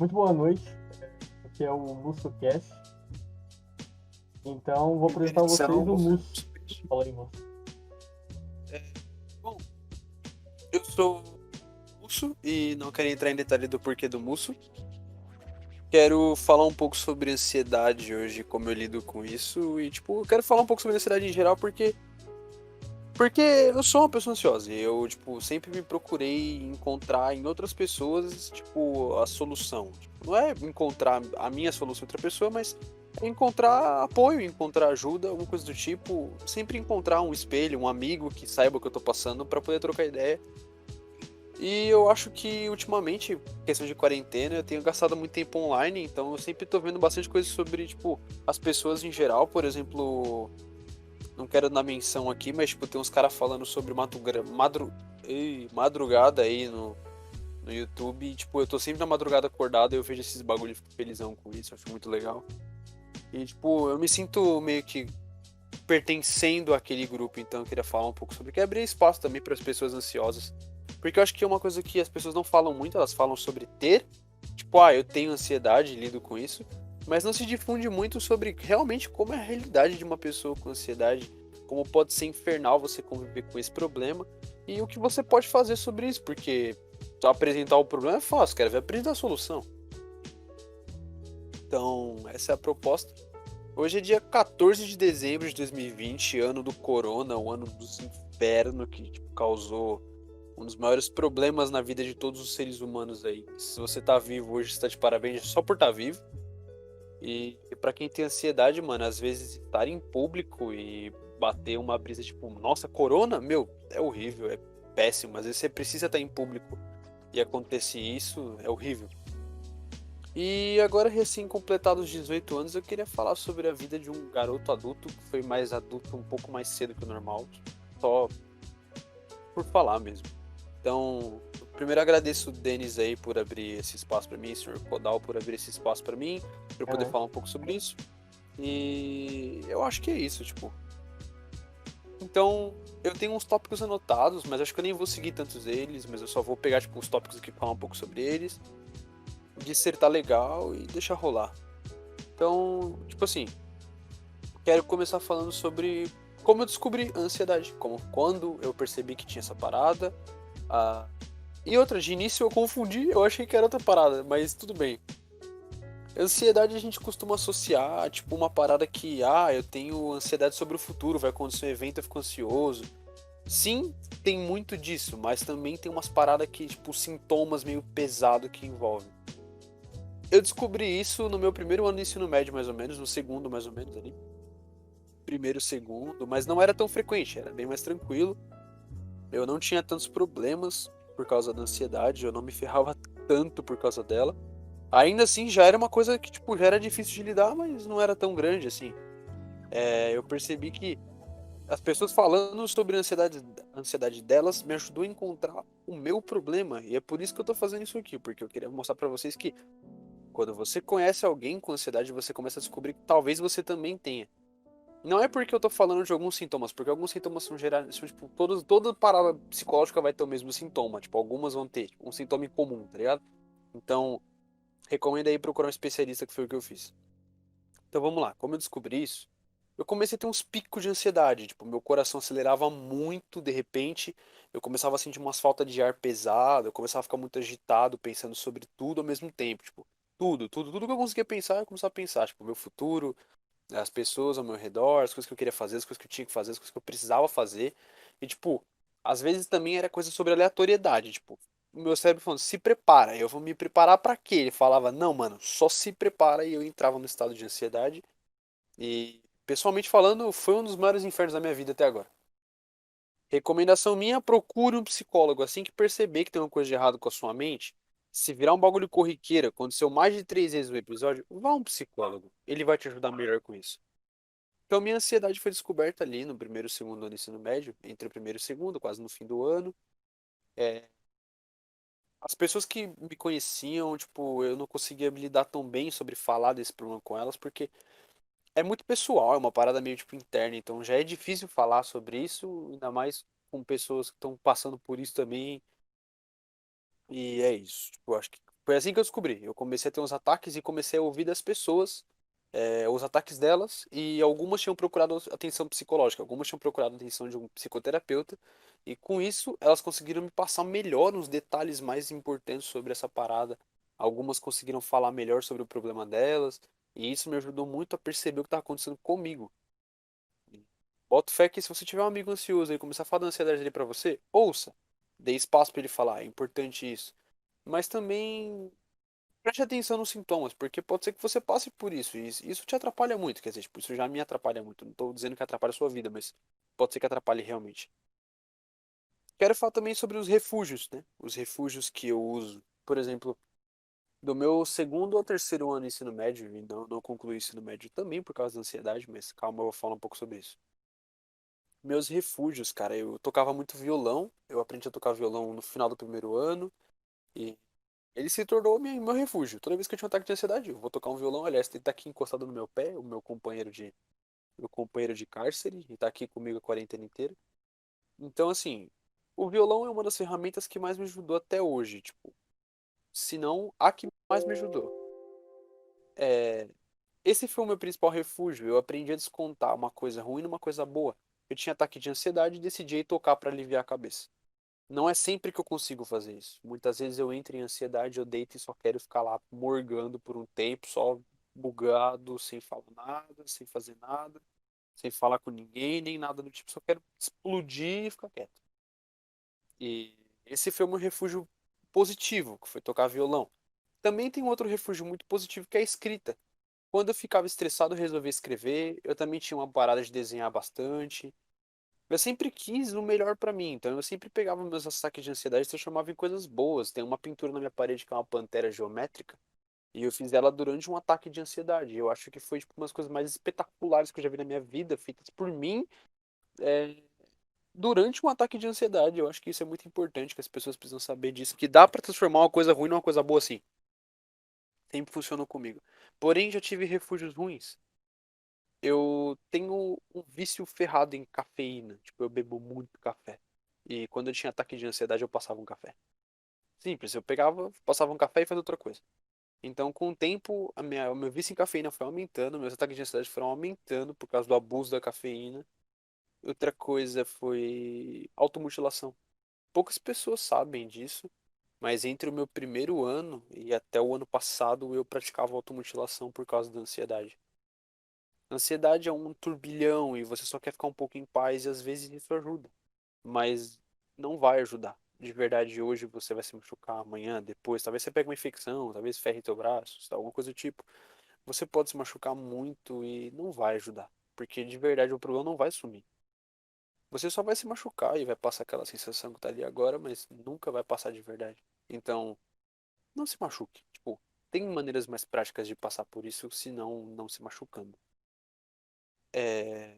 Muito boa noite, aqui é o MussoCast. Então, vou Primeira apresentar a edição, vocês o vou fazer um Musso. speech. Fala aí, Musso. É, bom, eu sou Musso e não quero entrar em detalhe do porquê do Musso. Quero falar um pouco sobre ansiedade hoje, como eu lido com isso e eu quero falar um pouco sobre ansiedade em geral porque eu sou uma pessoa ansiosa e eu sempre me procurei encontrar em outras pessoas, a solução. Não é encontrar a minha solução em outra pessoa, mas é encontrar apoio, encontrar ajuda, alguma coisa do tipo, sempre encontrar um espelho, um amigo que saiba o que eu tô passando para poder trocar ideia. E eu acho que ultimamente, questão de quarentena, eu tenho gastado muito tempo online, então eu sempre tô vendo bastante coisa sobre, as pessoas em geral, por exemplo, não quero dar menção aqui, mas tem uns caras falando sobre madrugada aí no YouTube. E, eu tô sempre na madrugada acordado e eu vejo esses bagulho e fico felizão com isso, acho muito legal. E, eu me sinto meio que pertencendo àquele grupo, então eu queria falar um pouco sobre que é abrir espaço também para as pessoas ansiosas. Porque eu acho que é uma coisa que as pessoas não falam muito, elas falam sobre ter, eu tenho ansiedade, lido com isso, mas não se difunde muito sobre realmente como é a realidade de uma pessoa com ansiedade, como pode ser infernal você conviver com esse problema e o que você pode fazer sobre isso, porque apresentar o problema é fácil, quero ver apresentar a solução. Então, essa é a proposta. Hoje é dia 14 de dezembro de 2020, ano do corona, o ano dos infernos que causou um dos maiores problemas na vida de todos os seres humanos aí. Se você tá vivo hoje, você tá de parabéns só por estar vivo. E pra quem tem ansiedade, mano, às vezes estar em público e bater uma brisa nossa, corona, meu, é horrível, é péssimo. Às vezes você precisa estar em público e acontece isso, é horrível. E agora, recém-completados 18 anos, eu queria falar sobre a vida de um garoto adulto que foi mais adulto um pouco mais cedo que o normal, só por falar mesmo. Então, primeiro agradeço o Denis aí por abrir esse espaço para mim, o Sr. Kodal por abrir esse espaço para mim, para eu poder Aham. falar um pouco sobre isso. E eu acho que é isso, Então, eu tenho uns tópicos anotados, mas acho que eu nem vou seguir tantos eles, mas eu só vou pegar os tópicos aqui e falar um pouco sobre eles, dissertar legal e deixar rolar. Então, quero começar falando sobre como eu descobri a ansiedade, como quando eu percebi que tinha essa parada. Ah, e outra, de início eu confundi, eu achei que era outra parada, mas tudo bem. Ansiedade a gente costuma associar, uma parada que, eu tenho ansiedade sobre o futuro, vai acontecer um evento, eu fico ansioso. Sim, tem muito disso, mas também tem umas paradas que, sintomas meio pesado que envolvem. Eu descobri isso no meu primeiro ano do ensino médio, mais ou menos, no segundo, mais ou menos, ali. Primeiro, segundo, mas não era tão frequente, era bem mais tranquilo. Eu não tinha tantos problemas por causa da ansiedade, eu não me ferrava tanto por causa dela. Ainda assim, já era uma coisa que, já era difícil de lidar, mas não era tão grande assim. Eu percebi que as pessoas falando sobre a ansiedade delas me ajudou a encontrar o meu problema. E é por isso que eu tô fazendo isso aqui, porque eu queria mostrar pra vocês que quando você conhece alguém com ansiedade, você começa a descobrir que talvez você também tenha. Não é porque eu tô falando de alguns sintomas, porque alguns sintomas são gerados, toda parada psicológica vai ter o mesmo sintoma, algumas vão ter um sintoma em comum, tá ligado? Então, recomendo aí procurar um especialista, que foi o que eu fiz. Então vamos lá, como eu descobri isso? Eu comecei a ter uns picos de ansiedade, meu coração acelerava muito de repente, eu começava a sentir umas falta de ar pesado, eu começava a ficar muito agitado, pensando sobre tudo ao mesmo tempo, tudo que eu conseguia pensar, eu começava a pensar, meu futuro, as pessoas ao meu redor, as coisas que eu queria fazer, as coisas que eu tinha que fazer, as coisas que eu precisava fazer. E, às vezes também era coisa sobre aleatoriedade, o meu cérebro falando, se prepara, eu vou me preparar pra quê? Ele falava, não, mano, só se prepara, e eu entrava no estado de ansiedade. E, pessoalmente falando, foi um dos maiores infernos da minha vida até agora. Recomendação minha, procure um psicólogo. Assim que perceber que tem uma coisa de errado com a sua mente, se virar um bagulho corriqueiro, aconteceu mais de 3 vezes no episódio, vá a um psicólogo. Ele vai te ajudar melhor com isso. Então, minha ansiedade foi descoberta ali no primeiro e segundo ano do ensino médio, entre o primeiro e o segundo, quase no fim do ano. É, as pessoas que me conheciam, eu não conseguia me lidar tão bem sobre falar desse problema com elas, porque é muito pessoal, é uma parada meio, interna, então já é difícil falar sobre isso, ainda mais com pessoas que estão passando por isso também, e é isso. Acho que Foi assim que eu descobri. Eu comecei a ter uns ataques e comecei a ouvir das pessoas, os ataques delas, e algumas tinham procurado atenção psicológica, algumas tinham procurado atenção de um psicoterapeuta, e com isso elas conseguiram me passar melhor os detalhes mais importantes sobre essa parada. Algumas conseguiram falar melhor sobre o problema delas, e isso me ajudou muito a perceber o que estava acontecendo comigo. Boto fé que se você tiver um amigo ansioso e começar a falar da ansiedade dele pra você, ouça. Dê espaço pra ele falar, é importante isso. Mas também preste atenção nos sintomas, porque pode ser que você passe por isso, e isso te atrapalha muito, quer dizer, tipo, isso já me atrapalha muito. Não tô dizendo que atrapalha a sua vida, mas pode ser que atrapalhe realmente. Quero falar também sobre os refúgios, né? Os refúgios que eu uso. Por exemplo, do meu segundo ao terceiro ano de ensino médio, e não concluí o ensino médio também por causa da ansiedade, mas calma, eu vou falar um pouco sobre isso. Meus refúgios, cara, eu tocava muito violão, eu aprendi a tocar violão no final do primeiro ano, e ele se tornou meu refúgio. Toda vez que eu tinha um ataque de ansiedade, eu vou tocar um violão. Aliás, ele tá aqui encostado no meu pé, o meu companheiro de cárcere, e tá aqui comigo a quarentena inteira. Então, assim, o violão é uma das ferramentas que mais me ajudou até hoje, tipo, se não a que mais me ajudou. É, esse foi o meu principal refúgio. Eu aprendi a descontar uma coisa ruim numa coisa boa. Eu tinha ataque de ansiedade e decidi ir tocar para aliviar a cabeça. Não é sempre que eu consigo fazer isso. Muitas vezes eu entro em ansiedade, eu deito e só quero ficar lá morgando por um tempo, só bugado, sem falar nada, sem fazer nada, sem falar com ninguém, nem nada do tipo. Só quero explodir e ficar quieto. E esse foi o meu refúgio positivo, que foi tocar violão. Também tem um outro refúgio muito positivo que é a escrita. Quando eu ficava estressado, eu resolvia escrever. Eu também tinha uma parada de desenhar bastante. Eu sempre quis o melhor pra mim, então eu sempre pegava meus ataques de ansiedade e transformava em coisas boas. Tem uma pintura na minha parede que é uma pantera geométrica, e eu fiz ela durante um ataque de ansiedade. Eu acho que foi tipo, uma das coisas mais espetaculares que eu já vi na minha vida, feitas por mim, é, durante um ataque de ansiedade. Eu acho que isso é muito importante, que as pessoas precisam saber disso, que dá pra transformar uma coisa ruim numa coisa boa assim. Sempre funcionou comigo. Porém, já tive refúgios ruins. Eu tenho um vício ferrado em cafeína. Tipo, eu bebo muito café. E quando eu tinha ataque de ansiedade, eu passava um café. Simples, eu pegava, passava um café e fazia outra coisa. Então, com o tempo, o meu vício em cafeína foi aumentando, meus ataques de ansiedade foram aumentando por causa do abuso da cafeína. Outra coisa foi automutilação. Poucas pessoas sabem disso, mas entre o meu primeiro ano e até o ano passado, eu praticava automutilação por causa da ansiedade. Ansiedade é um turbilhão e você só quer ficar um pouco em paz e às vezes isso ajuda, mas não vai ajudar. De verdade, hoje você vai se machucar, amanhã, depois, talvez você pegue uma infecção, talvez ferre teu braço, alguma coisa do tipo. Você pode se machucar muito e não vai ajudar, porque de verdade o problema não vai sumir. Você só vai se machucar e vai passar aquela sensação que tá ali agora, mas nunca vai passar de verdade. Então, não se machuque. Tipo, tem maneiras mais práticas de passar por isso, se não se machucando. É,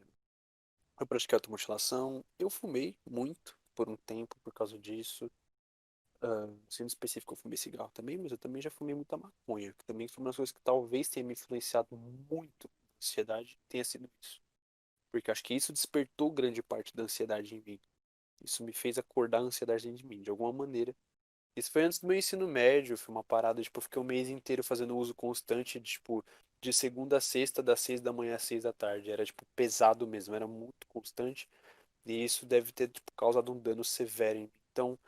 eu pratiquei automutilação. Eu fumei muito por um tempo por causa disso. Sendo específico, eu fumei cigarro também, mas eu também já fumei muita maconha, que também foi uma das coisas que talvez tenha me influenciado muito na ansiedade, tenha sido isso. Porque acho que isso despertou grande parte da ansiedade em mim. Isso me fez acordar a ansiedade dentro de mim, de alguma maneira. Isso foi antes do meu ensino médio, foi uma parada, tipo, eu fiquei um mês inteiro fazendo uso constante, de, tipo, de segunda a sexta, das 6 da manhã às 6 da tarde. Era, tipo, pesado mesmo, era muito constante. E isso deve ter, tipo, causado um dano severo em mim. Então,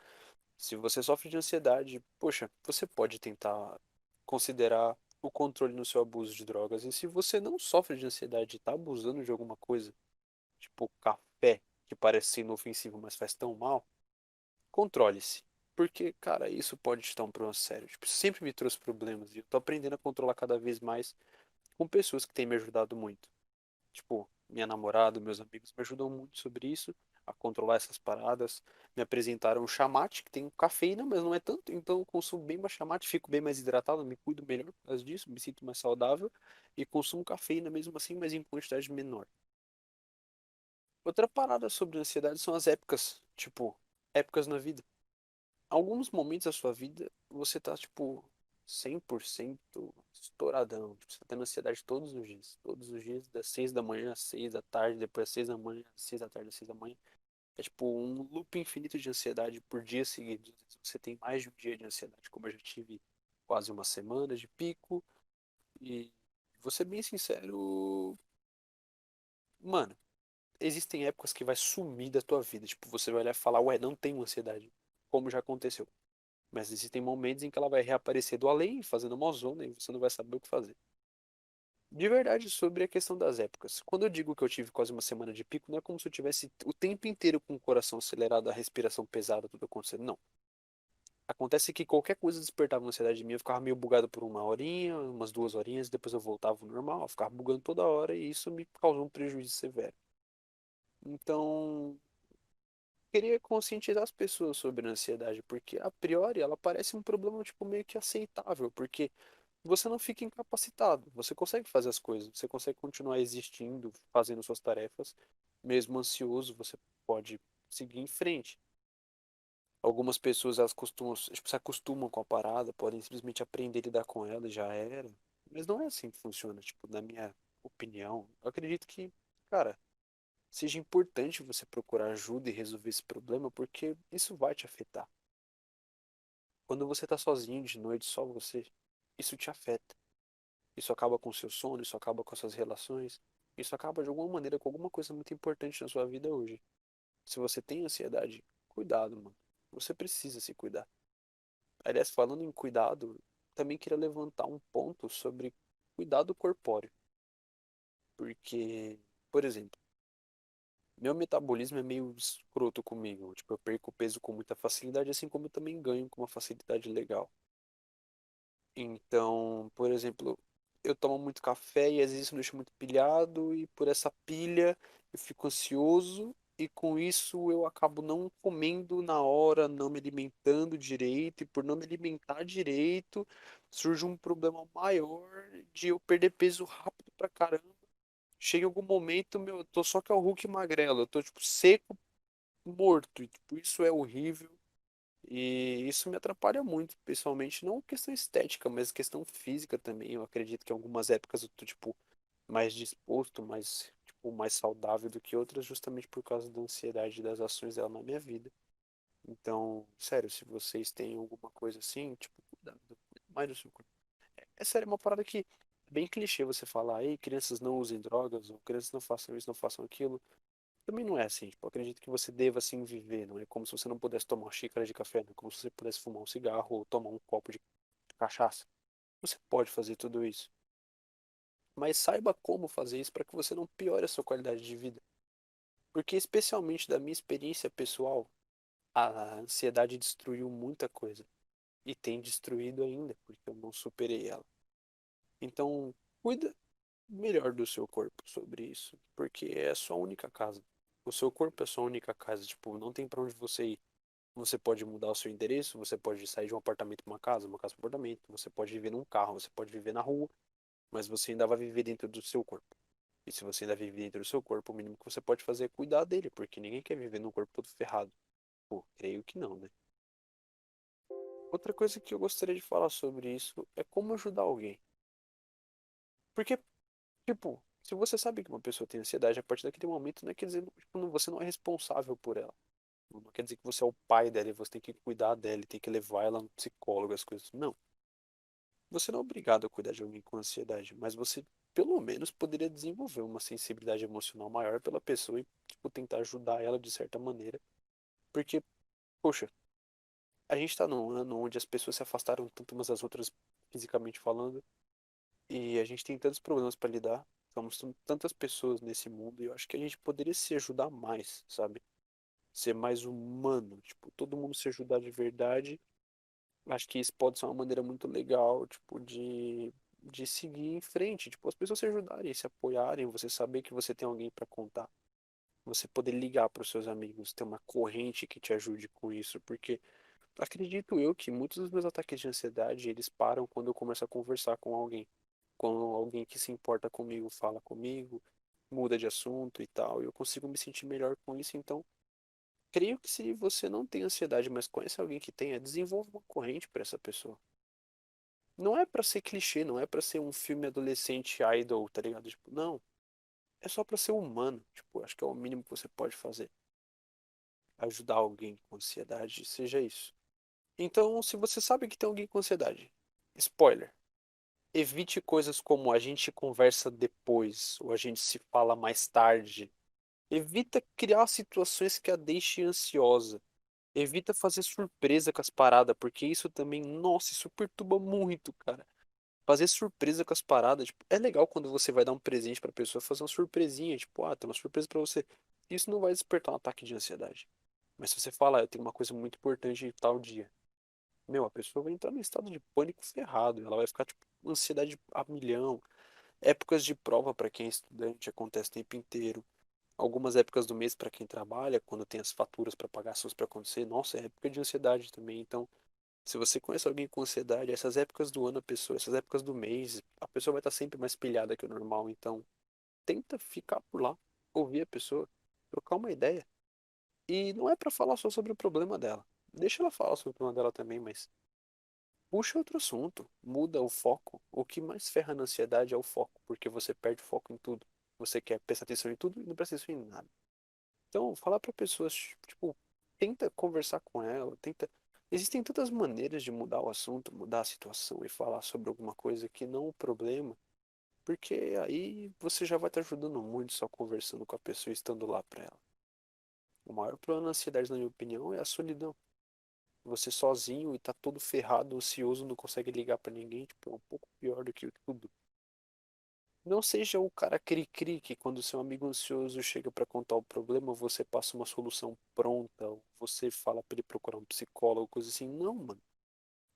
se você sofre de ansiedade, poxa, você pode tentar considerar o controle no seu abuso de drogas. E se você não sofre de ansiedade e está abusando de alguma coisa, tipo café, que parece ser inofensivo, mas faz tão mal, controle-se. Porque, cara, isso pode te dar um problema sério. Tipo, sempre me trouxe problemas e eu tô aprendendo a controlar cada vez mais com pessoas que têm me ajudado muito. Tipo, minha namorada, meus amigos me ajudam muito sobre isso, a controlar essas paradas. Me apresentaram um chamate que tem cafeína, mas não é tanto, então eu consumo bem mais chamate, fico bem mais hidratado, me cuido melhor por causa disso, me sinto mais saudável e consumo cafeína mesmo assim, mas em quantidade menor. Outra parada sobre ansiedade são as épocas, tipo, épocas na vida. Alguns momentos da sua vida você tá, tipo, 100% estouradão. Tipo, você tá tendo ansiedade todos os dias. Todos os dias, das 6 da manhã às 6 da tarde, depois às 6 da manhã, às 6 da tarde, às 6 da manhã. É tipo um loop infinito de ansiedade por dia seguidos. Às vezes você tem mais de um dia de ansiedade, como eu já tive quase uma semana de pico. E vou ser bem sincero, mano, existem épocas que vai sumir da tua vida. Tipo, você vai olhar e falar, ué, não tenho ansiedade. Como já aconteceu. Mas existem momentos em que ela vai reaparecer do além, fazendo uma zona, e você não vai saber o que fazer. De verdade, sobre a questão das épocas. Quando eu digo que eu tive quase uma semana de pico, não é como se eu tivesse o tempo inteiro com o coração acelerado, a respiração pesada, tudo acontecendo. Não. Acontece que qualquer coisa despertava uma ansiedade em mim, eu ficava meio bugado por uma horinha, umas 2 horinhas, depois eu voltava ao normal, eu ficava bugando toda hora e isso me causou um prejuízo severo. Então, queria conscientizar as pessoas sobre a ansiedade, porque a priori ela parece um problema tipo meio que aceitável, porque você não fica incapacitado, você consegue fazer as coisas, você consegue continuar existindo, fazendo suas tarefas, mesmo ansioso, você pode seguir em frente. Algumas pessoas elas costumam, tipo, se acostumam com a parada, podem simplesmente aprender a lidar com ela e já era. Mas não é assim que funciona, tipo, na minha opinião. Eu acredito que, cara, seja importante você procurar ajuda e resolver esse problema, porque isso vai te afetar. Quando você tá sozinho de noite, só você, isso te afeta. Isso acaba com o seu sono, isso acaba com as suas relações, isso acaba de alguma maneira com alguma coisa muito importante na sua vida hoje. Se você tem ansiedade, cuidado, mano. Você precisa se cuidar. Aliás, falando em cuidado, também queria levantar um ponto sobre cuidado corpóreo. Porque, por exemplo, meu metabolismo é meio escroto comigo. Tipo, eu perco peso com muita facilidade, assim como eu também ganho com uma facilidade legal. Então, por exemplo, eu tomo muito café e às vezes isso me deixa muito pilhado, e por essa pilha eu fico ansioso, e com isso eu acabo não comendo na hora, não me alimentando direito, e por não me alimentar direito, surge um problema maior de eu perder peso rápido pra caramba. Chega algum momento, meu, eu tô só que é o Hulk magrelo, eu tô tipo seco, morto, e tipo, isso é horrível. E isso me atrapalha muito, pessoalmente, não questão estética, mas questão física também. Eu acredito que em algumas épocas eu tô, tipo, mais disposto, mais, tipo, mais saudável do que outras, justamente por causa da ansiedade das ações dela na minha vida. Então, sério, se vocês têm alguma coisa assim, tipo, cuidado, cuida mais do seu corpo. É sério, é uma parada que é bem clichê você falar, ei, crianças não usem drogas, ou crianças não façam isso, não façam aquilo. Também não é assim, tipo, eu acredito que você deva assim viver, não é como se você não pudesse tomar uma xícara de café, não é como se você pudesse fumar um cigarro ou tomar um copo de cachaça. Você pode fazer tudo isso, mas saiba como fazer isso para que você não piore a sua qualidade de vida. Porque especialmente da minha experiência pessoal, a ansiedade destruiu muita coisa e tem destruído ainda, porque eu não superei ela. Então, cuida melhor do seu corpo sobre isso, porque é a sua única casa. O seu corpo é a sua única casa, tipo, não tem para onde você ir. Você pode mudar o seu endereço, você pode sair de um apartamento para uma casa para um apartamento, você pode viver num carro, você pode viver na rua, mas você ainda vai viver dentro do seu corpo. E se você ainda vive dentro do seu corpo, o mínimo que você pode fazer é cuidar dele, porque ninguém quer viver num corpo todo ferrado. Pô, creio que não, né? Outra coisa que eu gostaria de falar sobre isso é como ajudar alguém. Porque, tipo, se você sabe que uma pessoa tem ansiedade, a partir daquele momento não quer dizer, tipo, você não é responsável por ela. Não quer dizer que você é o pai dela e você tem que cuidar dela, tem que levar ela no psicólogo, as coisas. Não. Você não é obrigado a cuidar de alguém com ansiedade, mas você pelo menos poderia desenvolver uma sensibilidade emocional maior pela pessoa e tipo, tentar ajudar ela de certa maneira. Porque, poxa, a gente tá num ano onde as pessoas se afastaram tanto umas das outras, fisicamente falando, e a gente tem tantos problemas para lidar. Somos tantas pessoas nesse mundo e eu acho que a gente poderia se ajudar mais, sabe? Ser mais humano, tipo, todo mundo se ajudar de verdade. Acho que isso pode ser uma maneira muito legal, tipo, de seguir em frente, tipo, as pessoas se ajudarem, se apoiarem, você saber que você tem alguém para contar, você poder ligar para os seus amigos, ter uma corrente que te ajude com isso, porque acredito eu que muitos dos meus ataques de ansiedade, eles param quando eu começo a conversar com alguém, quando alguém que se importa comigo fala comigo, muda de assunto e tal, e eu consigo me sentir melhor com isso, então creio que se você não tem ansiedade, mas conhece alguém que tenha, desenvolva uma corrente para essa pessoa. Não é pra ser clichê, não é pra ser um filme adolescente idol, tá ligado? Tipo, não. É só pra ser humano. Tipo, acho que é o mínimo que você pode fazer. Ajudar alguém com ansiedade, seja isso. Então, se você sabe que tem alguém com ansiedade, Spoiler. Evite coisas como a gente conversa depois, ou a gente se fala mais tarde. Evita criar situações que a deixem ansiosa. Evita fazer surpresa com as paradas, porque isso também, nossa, isso perturba muito, cara. Fazer surpresa com as paradas, tipo, é legal quando você vai dar um presente pra pessoa, fazer uma surpresinha, tipo, ah, tem uma surpresa pra você. Isso não vai despertar um ataque de ansiedade. Mas se você falar, eu tenho uma coisa muito importante em tal dia, meu, a pessoa vai entrar num estado de pânico ferrado, ela vai ficar, tipo, ansiedade a milhão. Épocas de prova para quem é estudante acontece o tempo inteiro. Algumas épocas do mês para quem trabalha, quando tem as faturas para pagar, as coisas para acontecer, nossa, é época de ansiedade também. Então, se você conhece alguém com ansiedade, essas épocas do ano, a pessoa, essas épocas do mês, a pessoa vai estar sempre mais pilhada que o normal. Então, tenta ficar por lá, ouvir a pessoa, trocar uma ideia. E não é para falar só sobre o problema dela. Deixa ela falar sobre o problema dela também, mas puxa outro assunto, muda o foco. O que mais ferra na ansiedade é o foco, porque você perde foco em tudo. Você quer prestar atenção em tudo e não presta atenção em nada. Então, falar para pessoas, tipo, tenta conversar com ela, tenta. Existem tantas maneiras de mudar o assunto, mudar a situação e falar sobre alguma coisa que não o problema, porque aí você já vai estar ajudando muito só conversando com a pessoa e estando lá para ela. O maior problema da ansiedade, na minha opinião, é a solidão. Você sozinho e tá todo ferrado, ansioso, não consegue ligar pra ninguém, tipo, é um pouco pior do que tudo. Não seja o cara cri-cri que quando seu amigo ansioso chega pra contar o problema, você passa uma solução pronta, ou você fala pra ele procurar um psicólogo, coisa assim. Não, mano.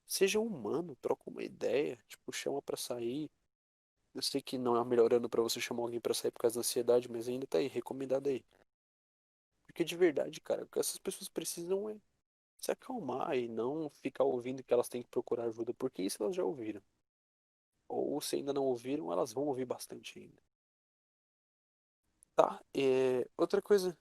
Seja humano, troca uma ideia, tipo, chama pra sair. Eu sei que não é o melhor ano pra você chamar alguém pra sair por causa da ansiedade, mas ainda tá aí, recomendado aí. Porque de verdade, cara, o que essas pessoas precisam é se acalmar e não ficar ouvindo que elas têm que procurar ajuda, porque isso elas já ouviram. Ou se ainda não ouviram, elas vão ouvir bastante ainda. Tá, outra coisa,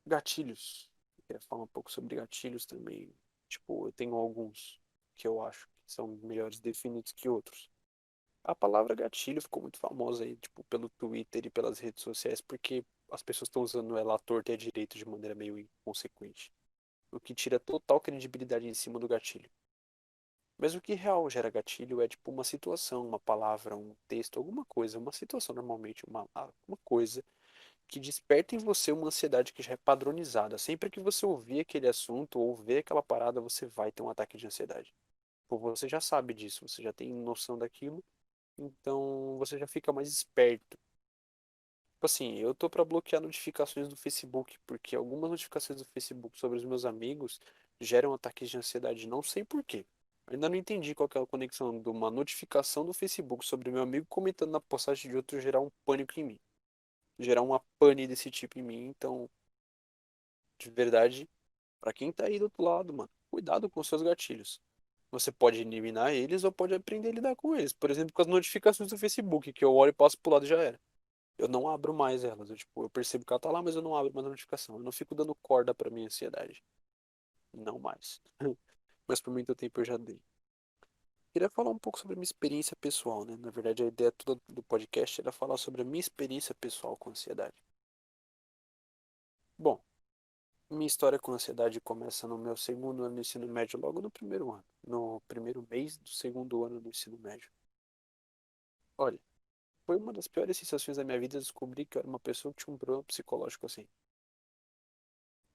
gatilhos. Eu queria falar um pouco sobre gatilhos também. Tipo, eu tenho alguns que eu acho que são melhores definidos que outros. A palavra gatilho ficou muito famosa aí, tipo, pelo Twitter e pelas redes sociais, porque as pessoas estão usando ela à torta e à direita de maneira meio inconsequente. O que tira total credibilidade em cima do gatilho. Mas o que real gera gatilho é tipo uma situação, uma palavra, um texto, alguma coisa, uma situação normalmente, uma coisa que desperta em você uma ansiedade que já é padronizada. Sempre que você ouvir aquele assunto ou ver aquela parada, você vai ter um ataque de ansiedade. Pô, você já sabe disso, você já tem noção daquilo, então você já fica mais esperto. Tipo assim, eu tô pra bloquear notificações do Facebook, porque algumas notificações do Facebook sobre os meus amigos geram ataques de ansiedade, não sei por quê. Ainda não entendi qual que é a conexão de uma notificação do Facebook sobre meu amigo comentando na postagem de outro gerar um pânico em mim. Gerar uma pane desse tipo em mim, então, de verdade, pra quem tá aí do outro lado, mano, cuidado com os seus gatilhos. Você pode eliminar eles ou pode aprender a lidar com eles. Por exemplo, com as notificações do Facebook, que eu olho e passo pro lado e já era. Eu não abro mais elas. Eu, tipo, eu percebo que ela tá lá, mas eu não abro mais a notificação. Eu não fico dando corda pra minha ansiedade. Não mais. Mas por muito tempo eu já dei. Queria falar um pouco sobre a minha experiência pessoal, né? Na verdade, a ideia toda do podcast era falar sobre a minha experiência pessoal com ansiedade. Bom, minha história com ansiedade começa no meu segundo ano do ensino médio, logo no primeiro ano. No primeiro mês do segundo ano do ensino médio. Olha, foi uma das piores sensações da minha vida descobrir que eu era uma pessoa que tinha um problema psicológico assim.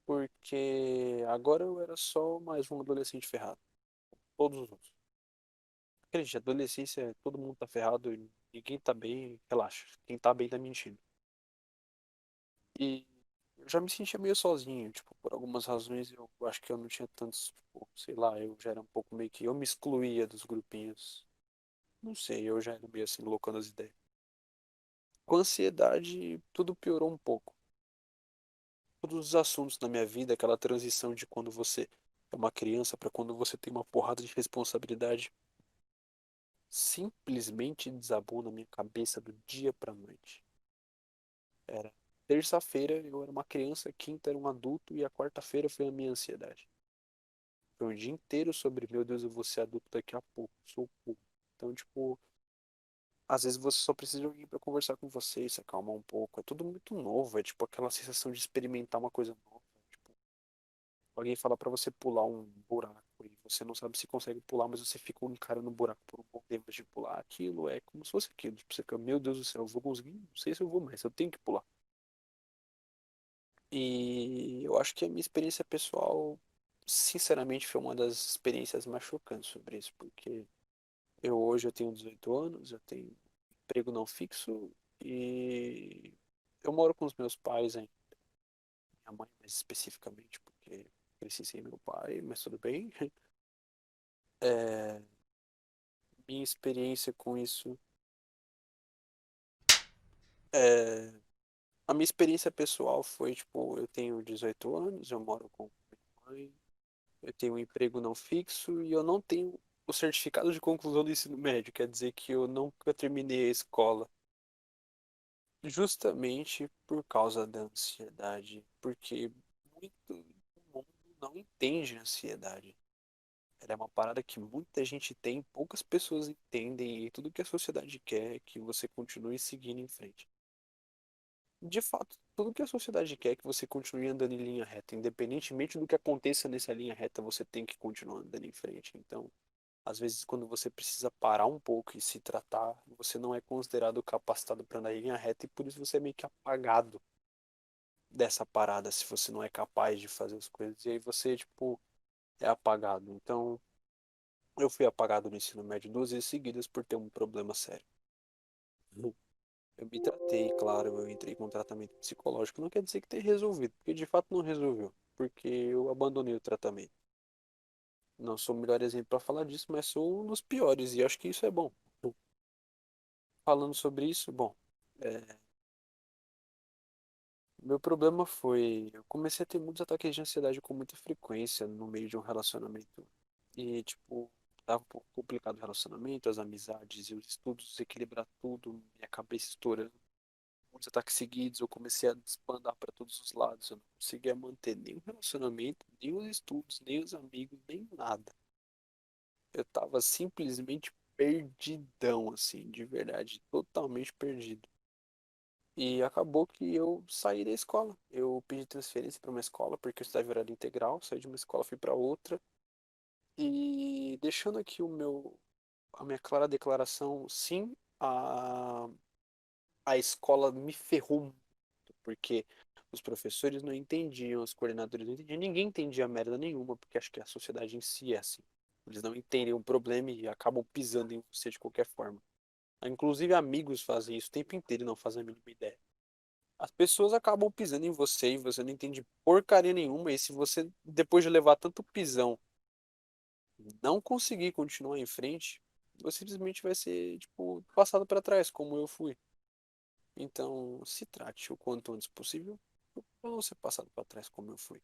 Porque agora eu era só mais um adolescente ferrado. Todos os outros. Acredite, adolescência, todo mundo tá ferrado e ninguém tá bem, relaxa. Quem tá bem tá mentindo. E eu já me sentia meio sozinho, tipo, por algumas razões eu acho que eu não tinha tantos, tipo, sei lá, eu já era um pouco meio que, eu me excluía dos grupinhos. Não sei, eu já era meio assim, loucando as ideias. Com ansiedade, tudo piorou um pouco. Todos os assuntos na minha vida, aquela transição de quando você é uma criança para quando você tem uma porrada de responsabilidade, simplesmente desabou na minha cabeça do dia pra noite. Era terça-feira eu era uma criança, quinta era um adulto e a quarta-feira foi a minha ansiedade. Foi um dia inteiro sobre, meu Deus, eu vou ser adulto daqui a pouco, sou pouco. Então, tipo, às vezes você só precisa de alguém pra conversar com você e se acalmar um pouco. É tudo muito novo, é tipo aquela sensação de experimentar uma coisa nova. Tipo, alguém fala pra você pular um buraco e você não sabe se consegue pular, mas você fica encarando o buraco por um bom tempo de pular aquilo, é como se fosse aquilo. Tipo, você fica, meu Deus do céu, eu vou conseguir? Não sei se eu vou, mas eu tenho que pular. E eu acho que a minha experiência pessoal, sinceramente, foi uma das experiências mais chocantes sobre isso, porque eu tenho 18 anos, eu tenho emprego não fixo e eu moro com os meus pais ainda, minha mãe mais especificamente, porque cresci sem meu pai, mas tudo bem. É, minha experiência com isso, é, a minha experiência pessoal foi, tipo, eu tenho 18 anos, eu moro com minha mãe, eu tenho um emprego não fixo e eu não tenho o certificado de conclusão do ensino médio, quer dizer que eu nunca terminei a escola. Justamente por causa da ansiedade, porque muito do mundo não entende a ansiedade. Ela é uma parada que muita gente tem, poucas pessoas entendem, e tudo que a sociedade quer é que você continue seguindo em frente. De fato, tudo que a sociedade quer é que você continue andando em linha reta, independentemente do que aconteça nessa linha reta, você tem que continuar andando em frente. Então, às vezes, quando você precisa parar um pouco e se tratar, você não é considerado capacitado para andar em linha reta e por isso você é meio que apagado dessa parada se você não é capaz de fazer as coisas. E aí você, tipo, é apagado. Então, eu fui apagado no ensino médio 2 vezes seguidas por ter um problema sério. Eu me tratei, claro, eu entrei com tratamento psicológico. Não quer dizer que tenha resolvido, porque de fato não resolveu, porque eu abandonei o tratamento. Não sou o melhor exemplo para falar disso, mas sou um dos piores, e acho que isso é bom. Falando sobre isso, bom, é, meu problema foi, eu comecei a ter muitos ataques de ansiedade com muita frequência no meio de um relacionamento. E, tipo, tava um pouco complicado o relacionamento, as amizades e os estudos, desequilibrar tudo, minha cabeça estourando. Muitos ataques seguidos, eu comecei a desbandar para todos os lados. Eu não conseguia manter nem o relacionamento, nem os estudos, nem os amigos, nem nada. Eu tava simplesmente perdidão, assim, de verdade, totalmente perdido. E acabou que eu saí da escola. Eu pedi transferência para uma escola porque eu estudava em horário integral, saí de uma escola, fui para outra. E deixando aqui a minha clara declaração, sim, a escola me ferrou muito, porque os professores não entendiam, os coordenadores não entendiam, ninguém entendia merda nenhuma, porque acho que a sociedade em si é assim. Eles não entendem o problema e acabam pisando em você de qualquer forma. Inclusive amigos fazem isso o tempo inteiro e não fazem a mínima ideia. As pessoas acabam pisando em você e você não entende porcaria nenhuma. E se você, depois de levar tanto pisão, não conseguir continuar em frente, você simplesmente vai ser, tipo, passado para trás, como eu fui. Então, se trate o quanto antes possível para não ser passado para trás, como eu fui.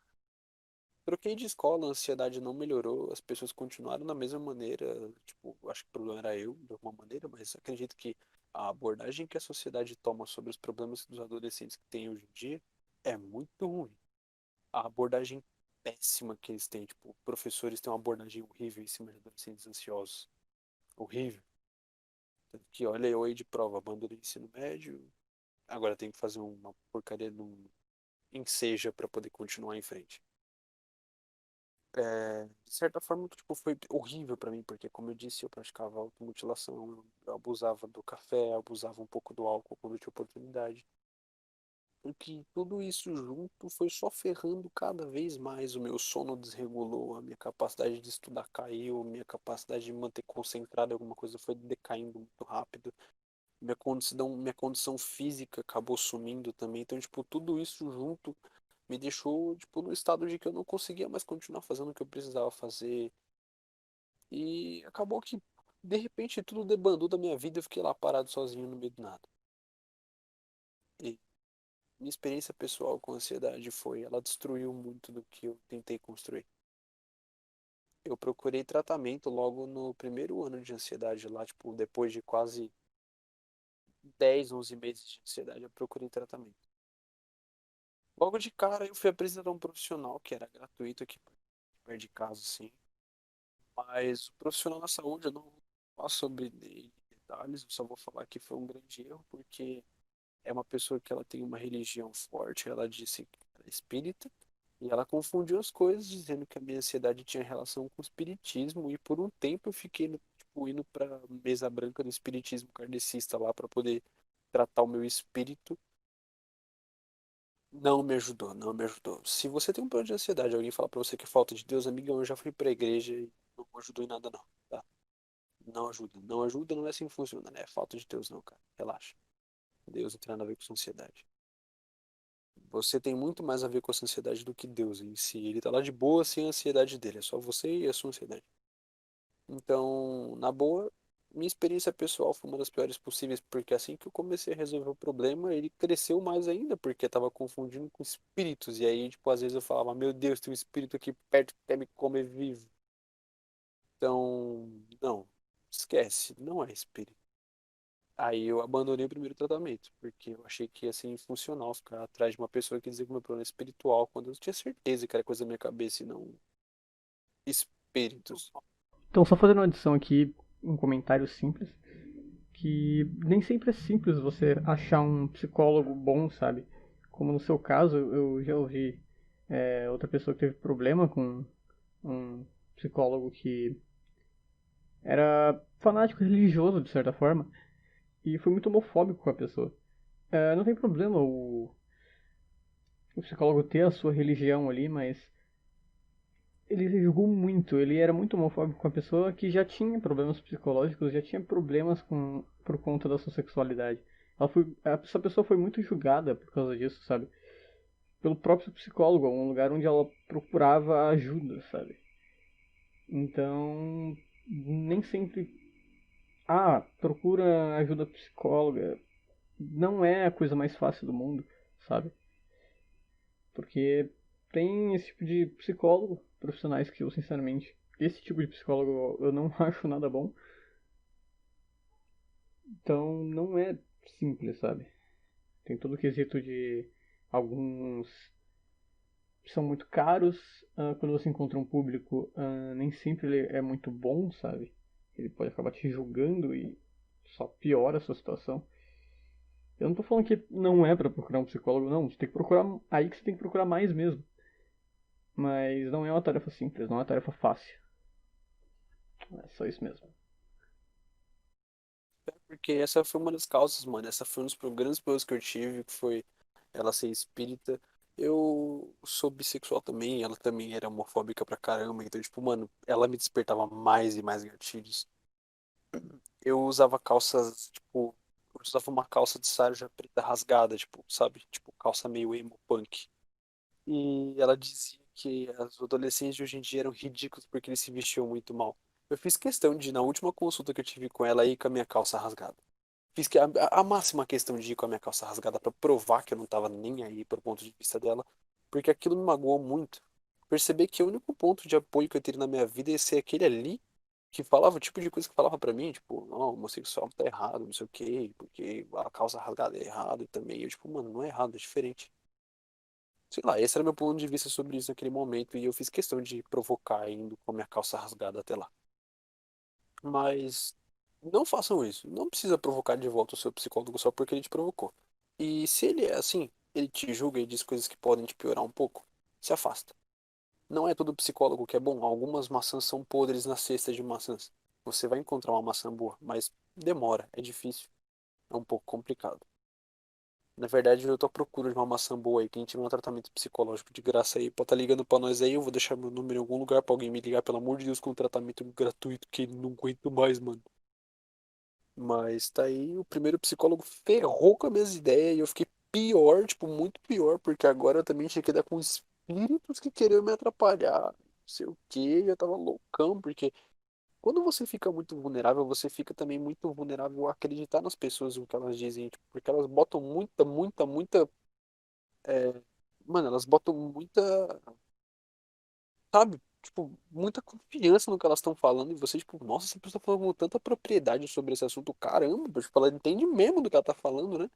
Troquei de escola, a ansiedade não melhorou, as pessoas continuaram da mesma maneira. Tipo, acho que o problema era eu, de alguma maneira, mas acredito que a abordagem que a sociedade toma sobre os problemas dos adolescentes que tem hoje em dia é muito ruim. A abordagem péssima que eles têm, tipo, professores têm uma abordagem horrível em cima de adolescentes ansiosos. Horrível. Tanto que, olha, eu aí de prova, abandonei o ensino médio, agora tenho que fazer uma porcaria num enseja para poder continuar em frente. De certa forma, tipo, foi horrível para mim, porque, como eu disse, eu praticava automutilação, eu abusava do café, abusava um pouco do álcool quando eu tinha oportunidade. E que tudo isso junto foi só ferrando cada vez mais. O meu sono desregulou, a minha capacidade de estudar caiu, a minha capacidade de manter concentrado em alguma coisa foi decaindo muito rápido. Minha condição física acabou sumindo também. Então, tipo, tudo isso junto me deixou, tipo, no estado de que eu não conseguia mais continuar fazendo o que eu precisava fazer. E acabou que, de repente, tudo debandou da minha vida. Eu fiquei lá parado sozinho no meio do nada. E minha experiência pessoal com ansiedade foi, ela destruiu muito do que eu tentei construir. Eu procurei tratamento logo no primeiro ano de ansiedade lá, tipo, depois de quase 10 11 meses de ansiedade, eu procurei tratamento. Logo de cara, eu fui apresentar um profissional que era gratuito aqui perto de casa, assim. Mas o profissional da saúde, eu não vou falar sobre ele em detalhes, eu só vou falar que foi um grande erro, porque é uma pessoa que ela tem uma religião forte, ela disse que era espírita, E ela confundiu as coisas, dizendo que a minha ansiedade tinha relação com o espiritismo, e por um tempo eu fiquei, tipo, indo pra mesa branca do espiritismo kardecista lá para poder tratar o meu espírito. Não me ajudou, não me ajudou. Se você tem um problema de ansiedade, alguém fala pra você que é falta de Deus, amigão, eu já fui pra igreja e não ajudou em nada não, tá? Não ajuda, não ajuda, não é assim que funciona, né? É falta de Deus não, cara. Relaxa. Deus não tem nada a ver com sua ansiedade. Você tem muito mais a ver com a sua ansiedade do que Deus em si. Ele tá lá de boa sem a ansiedade dele, é só você e a sua ansiedade. Então, na boa, minha experiência pessoal foi uma das piores possíveis, porque assim que eu comecei a resolver o problema, ele cresceu mais ainda, porque tava confundindo com espíritos. E aí, tipo, às vezes eu falava, meu Deus, tem um espírito aqui perto que quer me comer vivo. Então, não, esquece, não é espírito. Aí eu abandonei o primeiro tratamento, porque eu achei que ia ser funcional ficar atrás de uma pessoa que dizia que o meu problema é espiritual, quando eu tinha certeza que era coisa da minha cabeça e não espíritos. Então, só fazendo uma adição aqui, um comentário simples, que nem sempre é simples você achar um psicólogo bom, sabe? Como no seu caso, eu já ouvi outra pessoa que teve problema com um psicólogo que era fanático religioso, de certa forma, e foi muito homofóbico com a pessoa. Não tem problema o psicólogo ter a sua religião ali, mas ele julgou muito, ele era muito homofóbico com a pessoa que já tinha problemas psicológicos, já tinha problemas por conta da sua sexualidade. Essa pessoa foi muito julgada por causa disso, sabe? Pelo próprio psicólogo, um lugar onde ela procurava ajuda, sabe? Então, nem sempre. Procura ajuda psicóloga. Não é a coisa mais fácil do mundo, sabe? Porque tem esse tipo de psicólogo, profissionais que eu, sinceramente, esse tipo de psicólogo eu não acho nada bom. Então não é simples, sabe? Tem todo o quesito de alguns são muito caros. Quando você encontra um público, nem sempre ele é muito bom, sabe? Ele pode acabar te julgando e só piora a sua situação. Eu não tô falando que não é pra procurar um psicólogo, não. Você tem que procurar. Aí que você tem que procurar mais mesmo. Mas não é uma tarefa simples, não é uma tarefa fácil. É só isso mesmo. Porque essa foi uma das causas, mano. Essa foi um dos grandes problemas que eu tive, que foi ela ser espírita. Eu sou bissexual também, ela também era homofóbica pra caramba. Então, tipo, mano, ela me despertava mais e mais gatilhos. Eu usava calças, tipo, eu usava uma calça de sarja preta rasgada, tipo, sabe? Tipo, calça meio emo punk. E ela dizia que os adolescentes de hoje em dia eram ridículos porque eles se vestiam muito mal. Eu fiz questão de, na última consulta que eu tive com ela, ir com a minha calça rasgada. Fiz que a máxima questão de ir com a minha calça rasgada pra provar que eu não tava nem aí pro ponto de vista dela, porque aquilo me magoou muito. Perceber que o único ponto de apoio que eu teria na minha vida ia ser aquele ali que falava o tipo de coisa que falava pra mim, tipo, não, homossexual tá errado, não sei o quê, porque a calça rasgada é errado e também. Eu, tipo, mano, não é errado, é diferente. Sei lá, esse era meu ponto de vista sobre isso naquele momento e eu fiz questão de provocar indo com a minha calça rasgada até lá. Mas não façam isso. Não precisa provocar de volta o seu psicólogo só porque ele te provocou. E se ele é assim, ele te julga e diz coisas que podem te piorar um pouco, se afasta. Não é todo psicólogo que é bom. Algumas maçãs são podres na cesta de maçãs. Você vai encontrar uma maçã boa, mas demora, é difícil, é um pouco complicado. Na verdade, eu tô à procura de uma maçã boa aí. Quem tiver um tratamento psicológico de graça aí, pode estar ligando pra nós aí. Eu vou deixar meu número em algum lugar pra alguém me ligar, pelo amor de Deus, com um tratamento gratuito, que não aguento mais, mano. Mas tá aí, o primeiro psicólogo ferrou com as minhas ideias e eu fiquei pior, tipo, muito pior, porque agora eu também tinha que lidar com espíritos que queriam me atrapalhar. Não sei o quê, eu tava loucão, porque quando você fica muito vulnerável, você fica também muito vulnerável a acreditar nas pessoas, o que elas dizem, tipo, porque elas botam muita é, mano, elas botam muita, sabe? Tipo, muita confiança no que elas estão falando e você, tipo, nossa, essa pessoa tá falando com tanta propriedade sobre esse assunto, caramba, tipo, ela entende mesmo do que ela tá falando, né?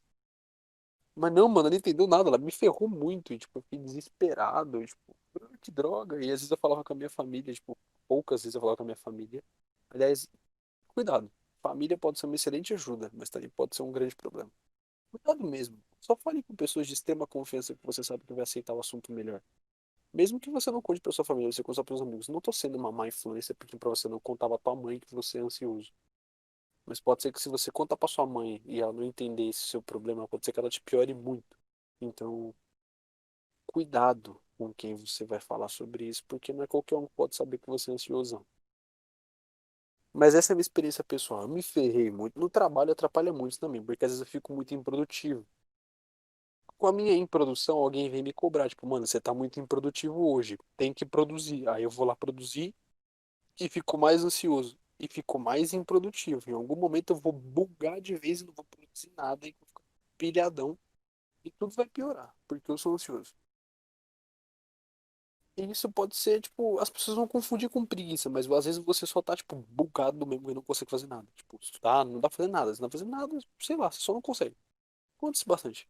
Mas não, mano, ela não entendeu nada, ela me ferrou muito e, tipo, eu fiquei desesperado, e, tipo, que droga. E às vezes eu falava com a minha família, tipo, poucas vezes eu falava com a minha família. Aliás, cuidado, família pode ser uma excelente ajuda, mas também pode ser um grande problema. Cuidado mesmo. Só fale com pessoas de extrema confiança que você sabe que vai aceitar o assunto melhor. Mesmo que você não conte pra sua família, você conte só pros amigos. Não tô sendo uma má influência pedindo pra você não contar pra tua mãe que você é ansioso. Mas pode ser que se você contar pra sua mãe e ela não entender esse seu problema, pode ser que ela te piore muito. Então, cuidado com quem você vai falar sobre isso, porque não é qualquer um que pode saber que você é ansioso. Mas essa é a minha experiência pessoal. Eu me ferrei muito. No trabalho atrapalha muito também, porque às vezes eu fico muito improdutivo. Com a minha improdução, alguém vem me cobrar, tipo, mano, você tá muito improdutivo hoje, tem que produzir. Aí eu vou lá produzir e fico mais ansioso. E fico mais improdutivo. Em algum momento eu vou bugar de vez e não vou produzir nada e vou ficar pilhadão. E tudo vai piorar, porque eu sou ansioso. E isso pode ser, tipo, as pessoas vão confundir com preguiça, mas às vezes você só tá, tipo, bugado mesmo e não consegue fazer nada. Tipo, tá, não dá pra fazer nada. Você não dá pra fazer nada, sei lá, você só não consegue. Acontece bastante.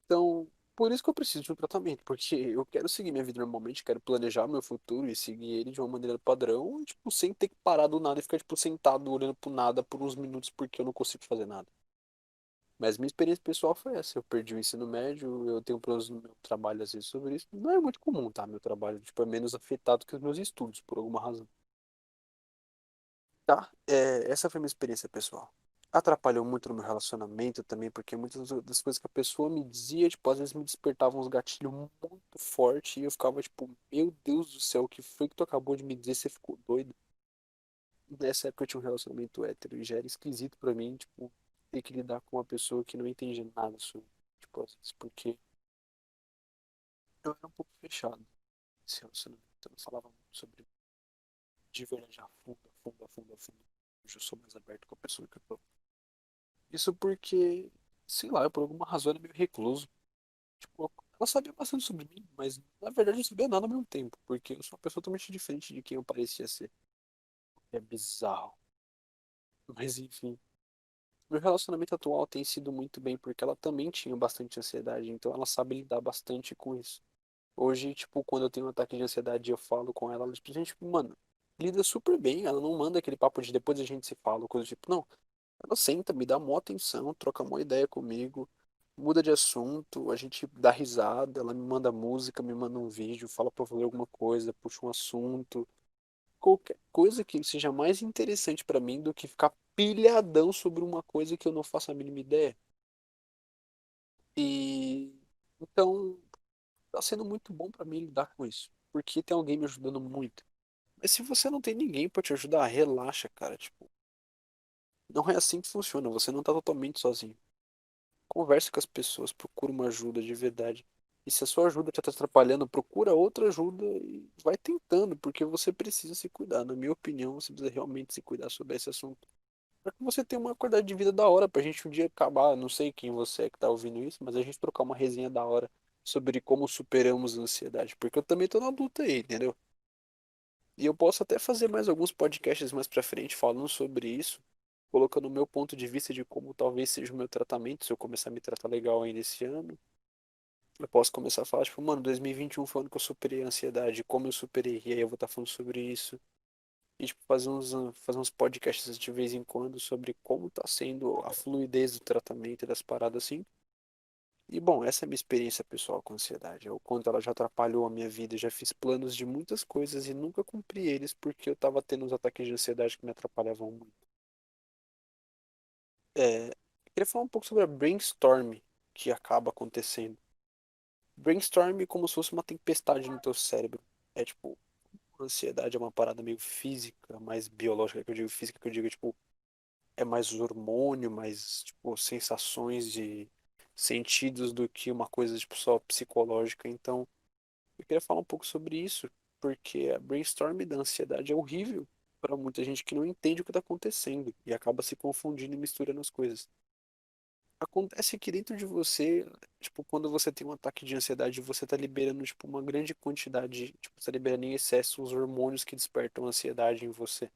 Então, por isso que eu preciso de um tratamento, porque eu quero seguir minha vida normalmente, quero planejar meu futuro e seguir ele de uma maneira padrão, e, tipo, sem ter que parar do nada e ficar, tipo, sentado olhando pro nada por uns minutos porque eu não consigo fazer nada. Mas minha experiência pessoal foi essa. Eu perdi o ensino médio, eu tenho problemas no meu trabalho às vezes sobre isso. Não é muito comum, tá? Meu trabalho, tipo, é menos afetado que os meus estudos, por alguma razão. Tá? Essa foi a minha experiência pessoal. Atrapalhou muito no meu relacionamento também, porque muitas das coisas que a pessoa me dizia, tipo, às vezes me despertavam uns gatilhos muito fortes e eu ficava, tipo, meu Deus do céu, o que foi que tu acabou de me dizer? Você ficou doido? Nessa época eu tinha um relacionamento hétero e já era esquisito pra mim, tipo, ter que lidar com uma pessoa que não entendia nada sobre, tipo, às vezes, porque eu era um pouco fechado nesse relacionamento, eu não falava muito sobre de verdade a fundo, a fundo, a fundo, a fundo. Hoje eu sou mais aberto com a pessoa que eu tô. Isso porque, sei lá, eu, por alguma razão era meio recluso. Tipo, ela sabia bastante sobre mim, mas na verdade eu não sabia nada ao mesmo tempo, porque eu sou uma pessoa totalmente diferente de quem eu parecia ser. É bizarro. Mas enfim. Meu relacionamento atual tem sido muito bem porque ela também tinha bastante ansiedade, então ela sabe lidar bastante com isso. Hoje, tipo, quando eu tenho um ataque de ansiedade e eu falo com ela simplesmente, tipo, mano, lida super bem, ela não manda aquele papo de depois a gente se fala, coisa do tipo, não. Ela senta, me dá mó atenção, troca uma ideia comigo, muda de assunto, a gente dá risada, ela me manda música, me manda um vídeo, fala pra eu fazer alguma coisa, puxa um assunto, qualquer coisa que seja mais interessante pra mim do que ficar pilhadão sobre uma coisa que eu não faço a mínima ideia. E então tá sendo muito bom pra mim lidar com isso, porque tem alguém me ajudando muito. Mas se você não tem ninguém pra te ajudar, relaxa, cara, tipo, não é assim que funciona, você não tá totalmente sozinho. Converse com as pessoas, procura uma ajuda de verdade. E se a sua ajuda está te atrapalhando, procura outra ajuda e vai tentando, porque você precisa se cuidar. Na minha opinião, você precisa realmente se cuidar sobre esse assunto. Para que você tenha uma qualidade de vida da hora, pra gente um dia acabar, não sei quem você é que tá ouvindo isso, mas a gente trocar uma resenha da hora sobre como superamos a ansiedade. Porque eu também tô na luta aí, entendeu? E eu posso até fazer mais alguns podcasts mais pra frente falando sobre isso, colocando o meu ponto de vista de como talvez seja o meu tratamento, se eu começar a me tratar legal ainda esse ano. Eu posso começar a falar, tipo, mano, 2021 foi o ano que eu superei a ansiedade, como eu superei, e aí eu vou estar falando sobre isso. E, tipo, fazer uns podcasts de vez em quando sobre como tá sendo a fluidez do tratamento e das paradas assim. E, bom, essa é a minha experiência pessoal com a ansiedade. É o quanto ela já atrapalhou a minha vida. Eu já fiz planos de muitas coisas e nunca cumpri eles porque eu tava tendo uns ataques de ansiedade que me atrapalhavam muito. Eu queria falar um pouco sobre a brainstorm que acaba acontecendo. Brainstorm é como se fosse uma tempestade no teu cérebro. É tipo, a ansiedade é uma parada meio física, mais biológica que eu digo, física que eu digo, tipo, é mais hormônio, mais, tipo, sensações e sentidos do que uma coisa, tipo, só psicológica. Então, eu queria falar um pouco sobre isso, porque a brainstorm da ansiedade é horrível para muita gente que não entende o que está acontecendo e acaba se confundindo e misturando as coisas. Acontece que dentro de você, tipo, quando você tem um ataque de ansiedade, você tá liberando, tipo, uma grande quantidade, tipo, você tá liberando em excesso os hormônios que despertam ansiedade em você.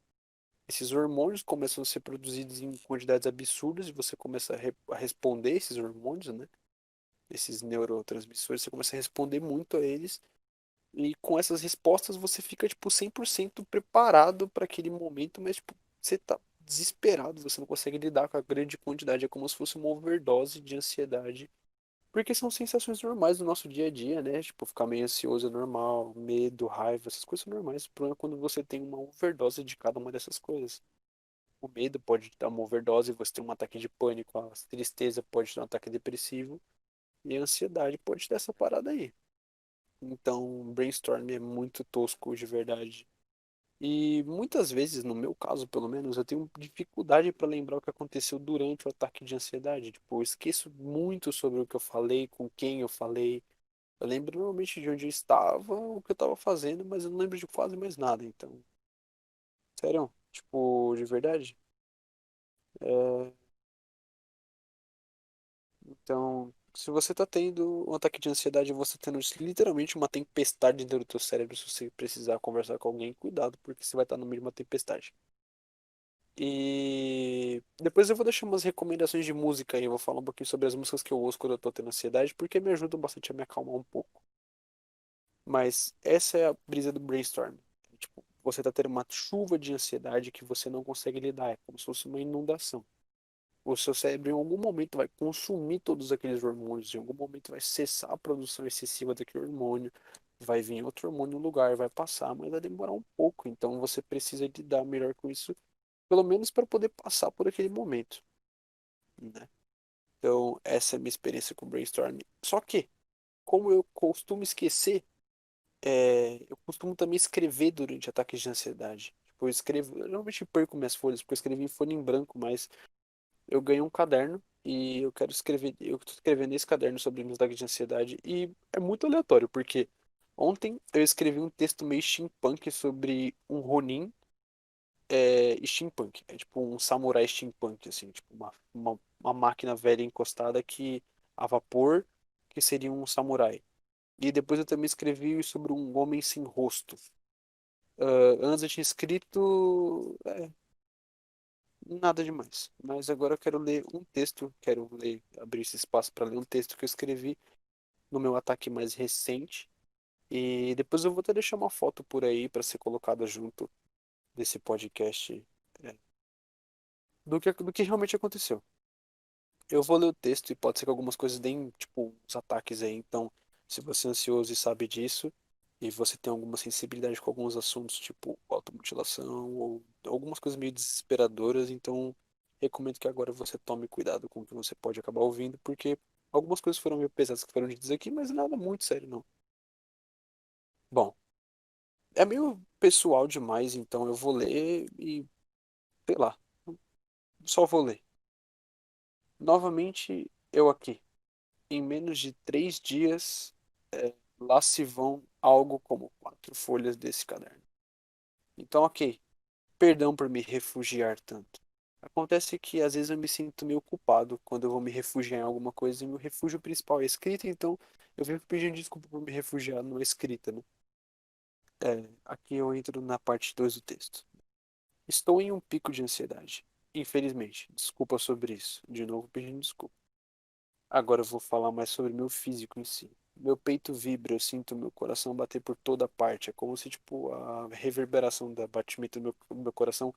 Esses hormônios começam a ser produzidos em quantidades absurdas e você começa a responder esses hormônios, né? Esses neurotransmissores, você começa a responder muito a eles e com essas respostas você fica, tipo, 100% preparado para aquele momento, mas, tipo, você tá desesperado, você não consegue lidar com a grande quantidade, é como se fosse uma overdose de ansiedade Porque são sensações normais do nosso dia a dia, né? Tipo, ficar meio ansioso é normal, medo, raiva, essas coisas são normais. O problema é quando você tem uma overdose de cada uma dessas coisas. O medo pode dar uma overdose e você ter um ataque de pânico, a tristeza pode dar um ataque depressivo e a ansiedade pode dar essa parada aí. Então, brainstorm é muito tosco de verdade. E muitas vezes, no meu caso pelo menos, eu tenho dificuldade para lembrar o que aconteceu durante o ataque de ansiedade. Tipo, eu esqueço muito sobre o que eu falei, com quem eu falei. Eu lembro normalmente de onde eu estava, o que eu estava fazendo, mas eu não lembro de quase mais nada. Então, sério, tipo, de verdade. É, então, se você tá tendo um ataque de ansiedade, você tá tendo literalmente uma tempestade dentro do teu cérebro, se você precisar conversar com alguém, cuidado, porque você vai estar no meio de uma tempestade. E depois eu vou deixar umas recomendações de música aí, eu vou falar um pouquinho sobre as músicas que eu ouço quando eu tô tendo ansiedade, porque me ajudam bastante a me acalmar um pouco. Mas essa é a brisa do brainstorm. Tipo, você tá tendo uma chuva de ansiedade que você não consegue lidar, é como se fosse uma inundação. O seu cérebro em algum momento vai consumir todos aqueles hormônios, em algum momento vai cessar a produção excessiva daquele hormônio, vai vir outro hormônio no lugar, vai passar, mas vai demorar um pouco. Então você precisa lidar melhor com isso, pelo menos para poder passar por aquele momento, né? Então essa é a minha experiência com brainstorming. Só que, como eu costumo esquecer, eu costumo também escrever durante ataques de ansiedade. Tipo, eu escrevo, eu normalmente perco minhas folhas, porque eu escrevi em folha em branco, mas eu ganhei um caderno e eu quero escrever, eu estou escrevendo esse caderno sobre meus ataques de ansiedade e é muito aleatório, porque ontem eu escrevi um texto meio steampunk sobre um Ronin steampunk. É tipo um samurai steampunk, assim, tipo uma máquina velha encostada que a vapor, que seria um samurai. E depois eu também escrevi sobre um homem sem rosto. Antes eu tinha escrito nada demais. Mas agora eu quero ler um texto, quero ler, abrir esse espaço para ler um texto que eu escrevi no meu ataque mais recente. E depois eu vou até deixar uma foto por aí para ser colocada junto desse podcast, é, do que realmente aconteceu. Eu vou ler o texto e pode ser que algumas coisas deem, tipo, uns ataques aí. Então, se você é ansioso e sabe disso, e você tem alguma sensibilidade com alguns assuntos, tipo automutilação ou algumas coisas meio desesperadoras, então recomendo que agora você tome cuidado com o que você pode acabar ouvindo, porque algumas coisas foram meio pesadas que foram ditas aqui, mas nada muito sério, não. Bom, é meio pessoal demais, então eu vou ler e, sei lá, só vou ler. Novamente, eu aqui. Em menos de 3 dias, lá se vão algo como 4 folhas desse caderno. Então, ok, perdão por me refugiar tanto. Acontece que às vezes eu me sinto meio culpado quando eu vou me refugiar em alguma coisa e meu refúgio principal é a escrita, então eu venho pedindo desculpa por me refugiar numa escrita, né? Aqui eu entro na parte 2 do texto. Estou em um pico de ansiedade. Infelizmente, desculpa sobre isso. De novo pedindo desculpa. Agora eu vou falar mais sobre meu físico em si. Meu peito vibra, eu sinto meu coração bater por toda parte. É como se, tipo, a reverberação do batimento do meu coração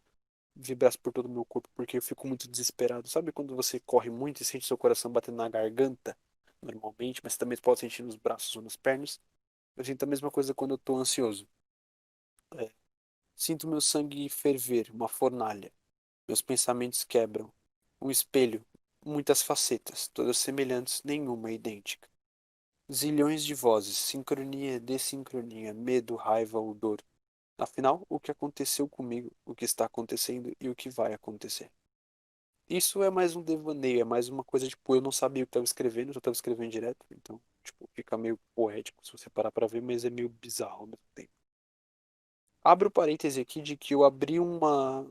vibrasse por todo o meu corpo, porque eu fico muito desesperado. Sabe quando você corre muito e sente seu coração batendo na garganta, normalmente, mas também pode sentir nos braços ou nas pernas? Eu sinto a mesma coisa quando eu tô ansioso. É, Sinto meu sangue ferver, uma fornalha. Meus pensamentos quebram. Um espelho, muitas facetas, todas semelhantes, nenhuma idêntica. Zilhões de vozes, sincronia, desincronia, medo, raiva ou dor. Afinal, o que aconteceu comigo, o que está acontecendo e o que vai acontecer. Isso é mais um devaneio, é mais uma coisa, tipo, eu não sabia o que estava escrevendo, eu só estava escrevendo direto, então, tipo, fica meio poético se você parar pra ver, mas é meio bizarro ao mesmo tempo. Abro parêntese aqui de que eu abri uma.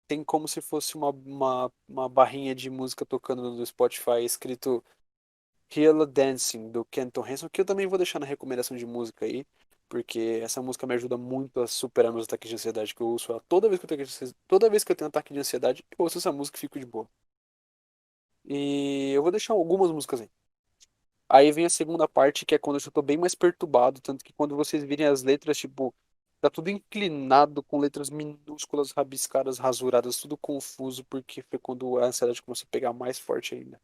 Tem como se fosse uma barrinha de música tocando no Spotify escrito Hella Dancing, do Kenton Hanson, que eu também vou deixar na recomendação de música aí, porque essa música me ajuda muito a superar meus ataques de ansiedade, que eu ouço ela toda vez que eu tenho ataque de ansiedade, eu ouço essa música e fico de boa. E eu vou deixar algumas músicas aí. Aí vem a segunda parte, que é quando eu já tô bem mais perturbado, tanto que quando vocês virem as letras, tipo, tá tudo inclinado, com letras minúsculas, rabiscadas, rasuradas, tudo confuso, porque foi quando a ansiedade começou a pegar mais forte ainda.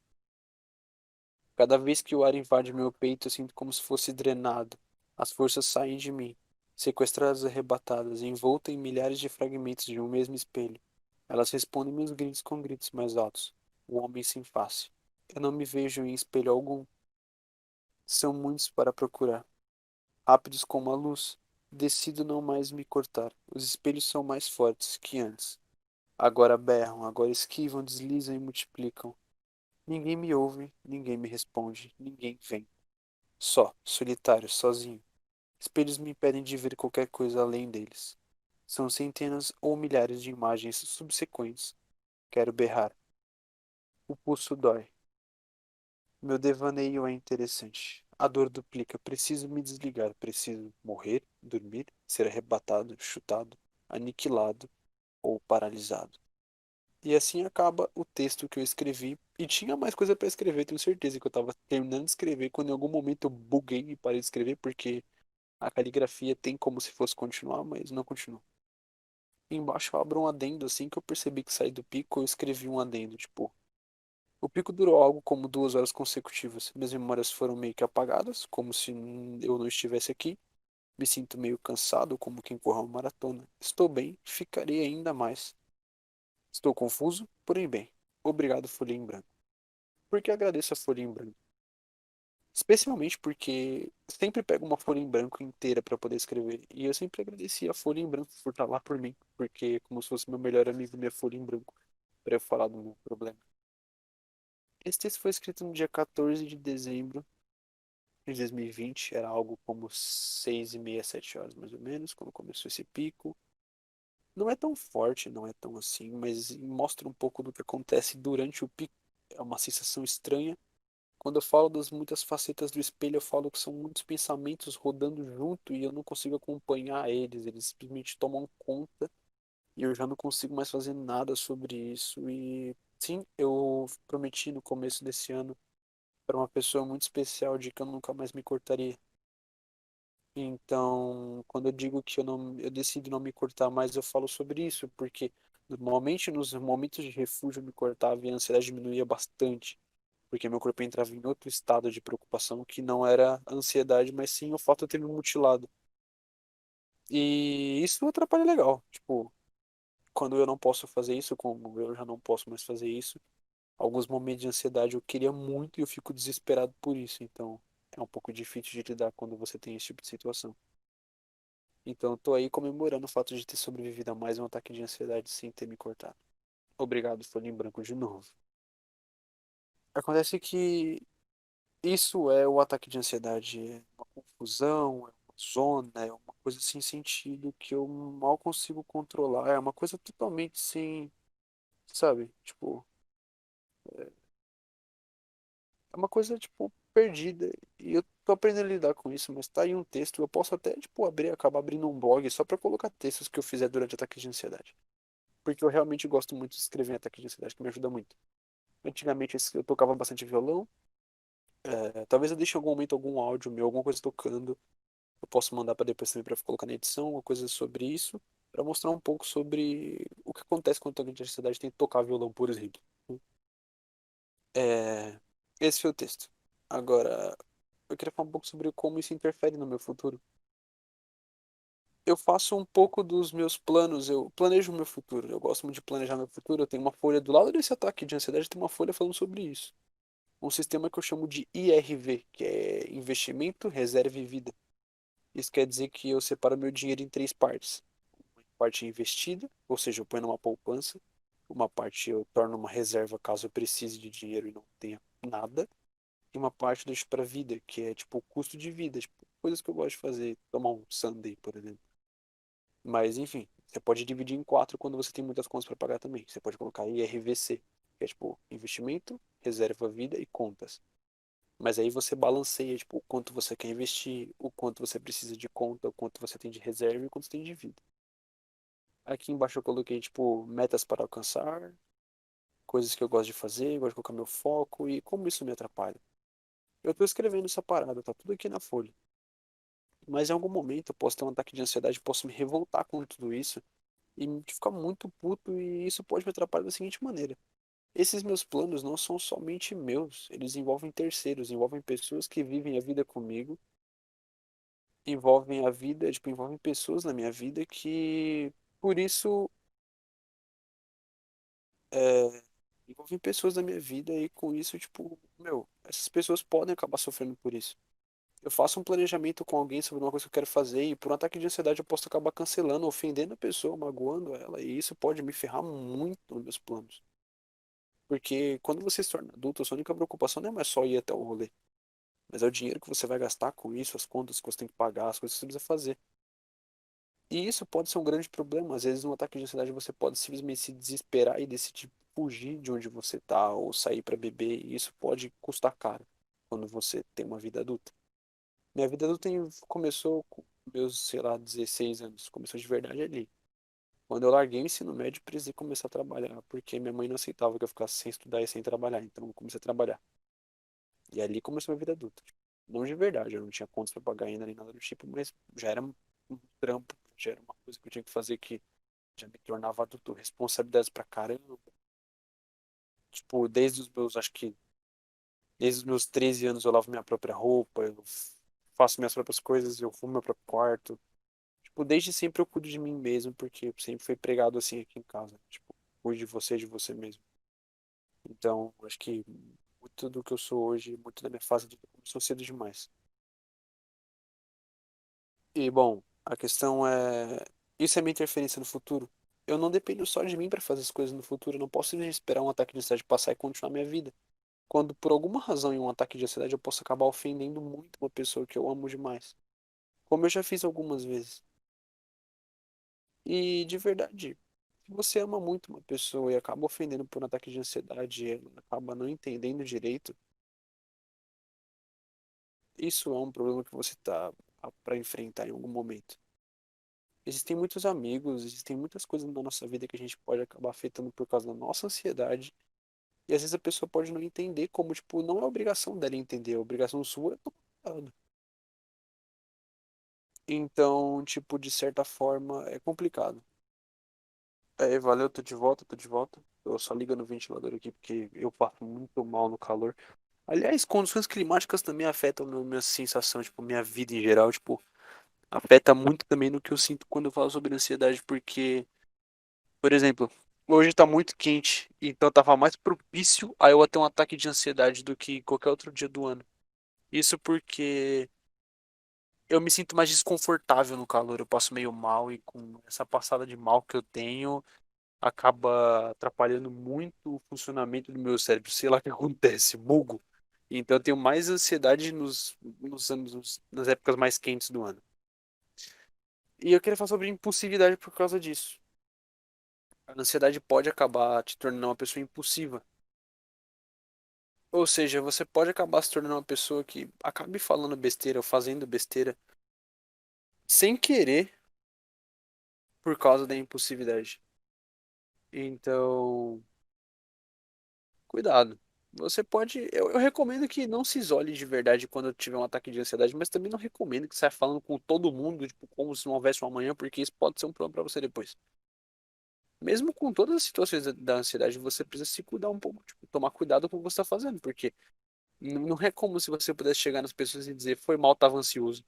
Cada vez que o ar invade meu peito, eu sinto como se fosse drenado. As forças saem de mim, sequestradas e arrebatadas, envoltas em milhares de fragmentos de um mesmo espelho. Elas respondem meus gritos com gritos mais altos. O homem sem face. Eu não me vejo em espelho algum. São muitos para procurar. Rápidos como a luz. Decido não mais me cortar. Os espelhos são mais fortes que antes. Agora berram, agora esquivam, deslizam e multiplicam. Ninguém me ouve, ninguém me responde, ninguém vem. Só, solitário, sozinho. Espelhos me impedem de ver qualquer coisa além deles. São centenas ou milhares de imagens subsequentes. Quero berrar. O pulso dói. Meu devaneio é interessante. A dor duplica. Preciso me desligar. Preciso morrer, dormir, ser arrebatado, chutado, aniquilado ou paralisado. E assim acaba o texto que eu escrevi. E tinha mais coisa para escrever, tenho certeza que eu estava terminando de escrever quando em algum momento eu buguei e parei de escrever porque a caligrafia tem como se fosse continuar, mas não continua. Embaixo eu abro um adendo, assim que eu percebi que saí do pico, eu escrevi um adendo, tipo, o pico durou algo como 2 horas consecutivas. Minhas memórias foram meio que apagadas, como se eu não estivesse aqui. Me sinto meio cansado, como quem corre uma maratona. Estou bem, ficarei ainda mais. Estou confuso, porém bem. Obrigado, folha em branco. Por que agradeço a folha em branco? Especialmente porque sempre pego uma folha em branco inteira para poder escrever. E eu sempre agradeci a folha em branco por estar lá por mim, porque é como se fosse meu melhor amigo, minha folha em branco, para eu falar do meu problema. Esse texto foi escrito no dia 14 de dezembro de 2020, era algo como 6h30, 7 horas mais ou menos, quando começou esse pico. Não é tão forte, não é tão assim, mas mostra um pouco do que acontece durante o pico. É uma sensação estranha. Quando eu falo das muitas facetas do espelho, eu falo que são muitos pensamentos rodando junto e eu não consigo acompanhar eles, eles simplesmente tomam conta e eu já não consigo mais fazer nada sobre isso. E sim, eu prometi no começo desse ano para uma pessoa muito especial de que eu nunca mais me cortaria. Então, quando eu digo que eu decido não me cortar mais, eu falo sobre isso, porque normalmente nos momentos de refúgio eu me cortava e a ansiedade diminuía bastante, porque meu corpo entrava em outro estado de preocupação que não era a ansiedade, mas sim o fato de eu ter me mutilado. E isso atrapalha legal, tipo, quando eu não posso fazer isso, como eu já não posso mais fazer isso, alguns momentos de ansiedade eu queria muito e eu fico desesperado por isso, então é um pouco difícil de lidar quando você tem esse tipo de situação. Então, eu tô aí comemorando o fato de ter sobrevivido a mais um ataque de ansiedade sem ter me cortado. Obrigado, folha em branco de novo. Acontece que isso é o ataque de ansiedade, é uma confusão, é uma zona, é uma coisa sem sentido que eu mal consigo controlar, é uma coisa totalmente sem, sabe? Tipo, é uma coisa, tipo, perdida. E eu tô aprendendo a lidar com isso, mas tá aí um texto, eu posso até, tipo, acabar abrindo um blog só pra colocar textos que eu fizer durante ataques de ansiedade. Porque eu realmente gosto muito de escrever em ataque de ansiedade, que me ajuda muito. Antigamente eu tocava bastante violão, talvez eu deixe em algum momento algum áudio meu, alguma coisa tocando, eu posso mandar para depois também para colocar na edição, uma coisa sobre isso, para mostrar um pouco sobre o que acontece quando o ataque de ansiedade tem que tocar violão, por exemplo. É, esse foi o texto. Agora, eu queria falar um pouco sobre como isso interfere no meu futuro. Eu faço um pouco dos meus planos, eu planejo o meu futuro. Eu gosto muito de planejar meu futuro. Eu tenho uma folha do lado desse ataque de ansiedade, tem uma folha falando sobre isso. Um sistema que eu chamo de IRV, que é investimento, reserva e vida. Isso quer dizer que eu separo meu dinheiro em três partes. Uma parte investida, ou seja, eu ponho numa poupança. Uma parte eu torno uma reserva caso eu precise de dinheiro e não tenha nada. E uma parte eu deixo para vida, que é tipo o custo de vida, tipo, coisas que eu gosto de fazer, tomar um sundae, por exemplo. Mas enfim, você pode dividir em quatro quando você tem muitas contas para pagar também. Você pode colocar IRVC, que é tipo investimento, reserva vida e contas. Mas aí você balanceia, tipo, o quanto você quer investir, o quanto você precisa de conta, o quanto você tem de reserva e o quanto você tem de vida. Aqui embaixo eu coloquei, tipo, metas para alcançar, coisas que eu gosto de fazer, gosto de colocar meu foco e como isso me atrapalha. Eu tô escrevendo essa parada, tá tudo aqui na folha. Mas em algum momento eu posso ter um ataque de ansiedade, posso me revoltar com tudo isso e ficar muito puto e isso pode me atrapalhar da seguinte maneira. Esses meus planos não são somente meus, eles envolvem terceiros, envolvem pessoas que vivem a vida comigo, envolvem a vida, tipo, envolvem pessoas na minha vida que, por isso, é, envolvem pessoas na minha vida e com isso, tipo, meu, essas pessoas podem acabar sofrendo por isso. Eu faço um planejamento com alguém sobre uma coisa que eu quero fazer e por um ataque de ansiedade eu posso acabar cancelando, ofendendo a pessoa, magoando ela, e isso pode me ferrar muito nos meus planos. Porque quando você se torna adulto, a sua única preocupação não é mais só ir até o rolê, mas é o dinheiro que você vai gastar com isso, as contas que você tem que pagar, as coisas que você precisa fazer. E isso pode ser um grande problema. Às vezes, num ataque de ansiedade, você pode simplesmente se desesperar e decidir fugir de onde você está ou sair para beber, e isso pode custar caro quando você tem uma vida adulta. Minha vida adulta começou com meus, sei lá, 16 anos. Começou de verdade ali. Quando eu larguei o ensino médio, precisei começar a trabalhar, porque minha mãe não aceitava que eu ficasse sem estudar e sem trabalhar. Então, eu comecei a trabalhar. E ali começou a vida adulta. Tipo, não de verdade, eu não tinha contas para pagar ainda nem nada do tipo, mas já era um trampo, já era uma coisa que eu tinha que fazer que já me tornava adulto, responsabilidades pra caramba. Tipo, desde os meus, acho que, desde os meus 13 anos eu lavo minha própria roupa, eu faço minhas próprias coisas, eu fumo meu próprio quarto. Tipo, desde sempre eu cuido de mim mesmo, porque sempre foi pregado assim aqui em casa. Tipo, cuide de você mesmo. Então, acho que muito do que eu sou hoje, muito da minha fase de vida começou cedo demais. E, bom, a questão é, isso é minha interferência no futuro? Eu não dependo só de mim para fazer as coisas no futuro, eu não posso simplesmente esperar um ataque de ansiedade passar e continuar minha vida. Quando por alguma razão em um ataque de ansiedade eu posso acabar ofendendo muito uma pessoa que eu amo demais. Como eu já fiz algumas vezes. E de verdade, se você ama muito uma pessoa e acaba ofendendo por um ataque de ansiedade e ela acaba não entendendo direito, isso é um problema que você tá para enfrentar em algum momento. Existem muitos amigos, existem muitas coisas na nossa vida que a gente pode acabar afetando por causa da nossa ansiedade. E às vezes a pessoa pode não entender como, tipo, não é obrigação dela entender, a obrigação sua é tomar cuidado. Então, tipo, de certa forma, é complicado. É, valeu, tô de volta, tô de volta. Eu só ligo no ventilador aqui porque eu passo muito mal no calor. Aliás, condições climáticas também afetam minha sensação, tipo, minha vida em geral, tipo, afeta muito também no que eu sinto quando eu falo sobre ansiedade, porque, por exemplo, hoje tá muito quente, então tava mais propício a eu ter um ataque de ansiedade do que qualquer outro dia do ano. Isso porque eu me sinto mais desconfortável no calor, eu passo meio mal e com essa passada de mal que eu tenho, acaba atrapalhando muito o funcionamento do meu cérebro. Sei lá o que acontece, bugo. Então eu tenho mais ansiedade nos anos, nas épocas mais quentes do ano. E eu queria falar sobre impulsividade por causa disso. A ansiedade pode acabar te tornando uma pessoa impulsiva. Ou seja, você pode acabar se tornando uma pessoa que acabe falando besteira ou fazendo besteira sem querer por causa da impulsividade. Então, cuidado. Você pode. Eu recomendo que não se isole de verdade quando tiver um ataque de ansiedade, mas também não recomendo que saia falando com todo mundo, tipo, como se não houvesse um amanhã, porque isso pode ser um problema pra você depois. Mesmo com todas as situações da ansiedade, você precisa se cuidar um pouco, tipo, tomar cuidado com o que você está fazendo, porque não é como se você pudesse chegar nas pessoas e dizer, foi mal, tava ansioso.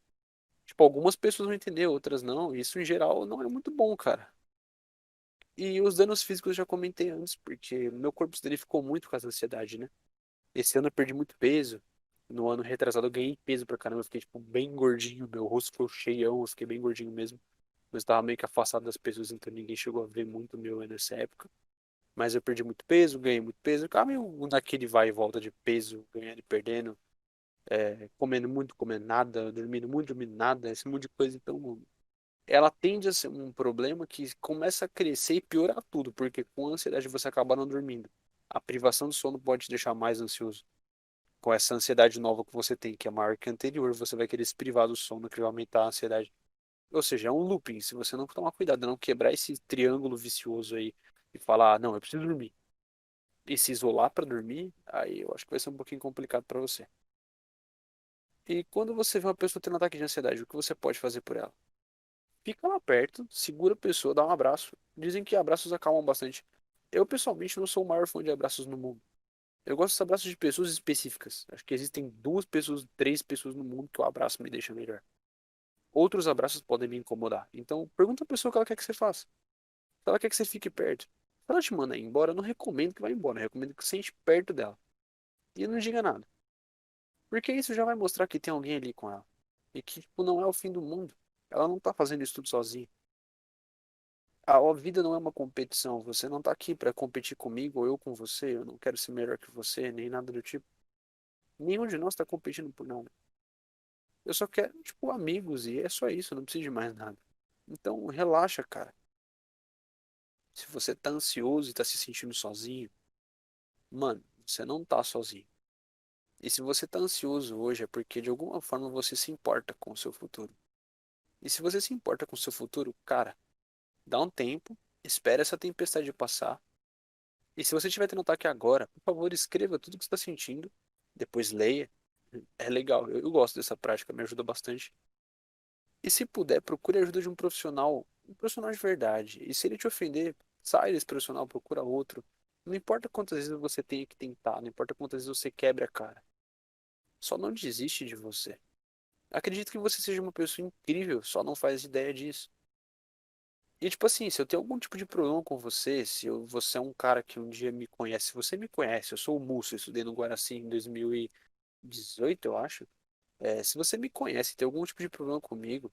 Tipo, algumas pessoas vão entender, outras não. Isso em geral não é muito bom, cara. E os danos físicos eu já comentei antes, porque meu corpo se danificou muito com essa ansiedade, né? Esse ano eu perdi muito peso. No ano retrasado eu ganhei peso pra caramba. Eu fiquei, tipo, bem gordinho. Meu rosto ficou cheião. Eu fiquei bem gordinho mesmo. Mas estava meio que afastado das pessoas, então ninguém chegou a ver muito meu nessa época. Mas eu perdi muito peso, ganhei muito peso. Eu ficava meio naquele vai e volta de peso, ganhando e perdendo. Comendo muito, comendo nada. Dormindo muito, dormindo nada. Esse monte de coisa. Então, ela tende a ser um problema que começa a crescer e piorar tudo. Porque com a ansiedade você acaba não dormindo. A privação do sono pode te deixar mais ansioso com essa ansiedade nova que você tem, que é maior que a anterior, você vai querer se privar do sono, que vai aumentar a ansiedade. Ou seja, é um looping. Se você não tomar cuidado, não quebrar esse triângulo vicioso aí e falar, ah, não, eu preciso dormir, e se isolar para dormir, aí eu acho que vai ser um pouquinho complicado para você. E quando você vê uma pessoa tendo um ataque de ansiedade, o que você pode fazer por ela? Fica lá perto, segura a pessoa, dá um abraço. Dizem que abraços acalmam bastante. Eu, pessoalmente, não sou o maior fã de abraços no mundo. Eu gosto dos abraços de pessoas específicas. Acho que existem duas pessoas, três pessoas no mundo que o abraço me deixa melhor. Outros abraços podem me incomodar. Então, pergunta a pessoa o que ela quer que você faça. Se ela quer que você fique perto. Se ela te manda ir embora, eu não recomendo que vá embora. Eu recomendo que você sente perto dela. E não diga nada. Porque isso já vai mostrar que tem alguém ali com ela. E que, tipo, não é o fim do mundo. Ela não tá fazendo isso tudo sozinha. A vida não é uma competição. Você não tá aqui pra competir comigo ou eu com você. Eu não quero ser melhor que você, nem nada do tipo. Nenhum de nós tá competindo por nada. Eu só quero, tipo, amigos e é só isso. Eu não preciso de mais nada. Então, relaxa, cara. Se você tá ansioso e tá se sentindo sozinho, mano, você não tá sozinho. E se você tá ansioso hoje é porque de alguma forma você se importa com o seu futuro. E se você se importa com o seu futuro, cara, dá um tempo, espere essa tempestade passar. E se você tiver tendo ataque agora, por favor, escreva tudo o que você está sentindo. Depois leia. É legal, eu gosto dessa prática, me ajuda bastante. E se puder, procure a ajuda de um profissional de verdade. E se ele te ofender, sai desse profissional, procura outro. Não importa quantas vezes você tenha que tentar, não importa quantas vezes você quebra a cara. Só não desiste de você. Acredito que você seja uma pessoa incrível, só não faz ideia disso. E tipo assim, se eu tenho algum tipo de problema com você, você é um cara que um dia me conhece, se você me conhece, eu sou o Musso, eu estudei no Guaraci em 2018, eu acho. Se você me conhece e tem algum tipo de problema comigo,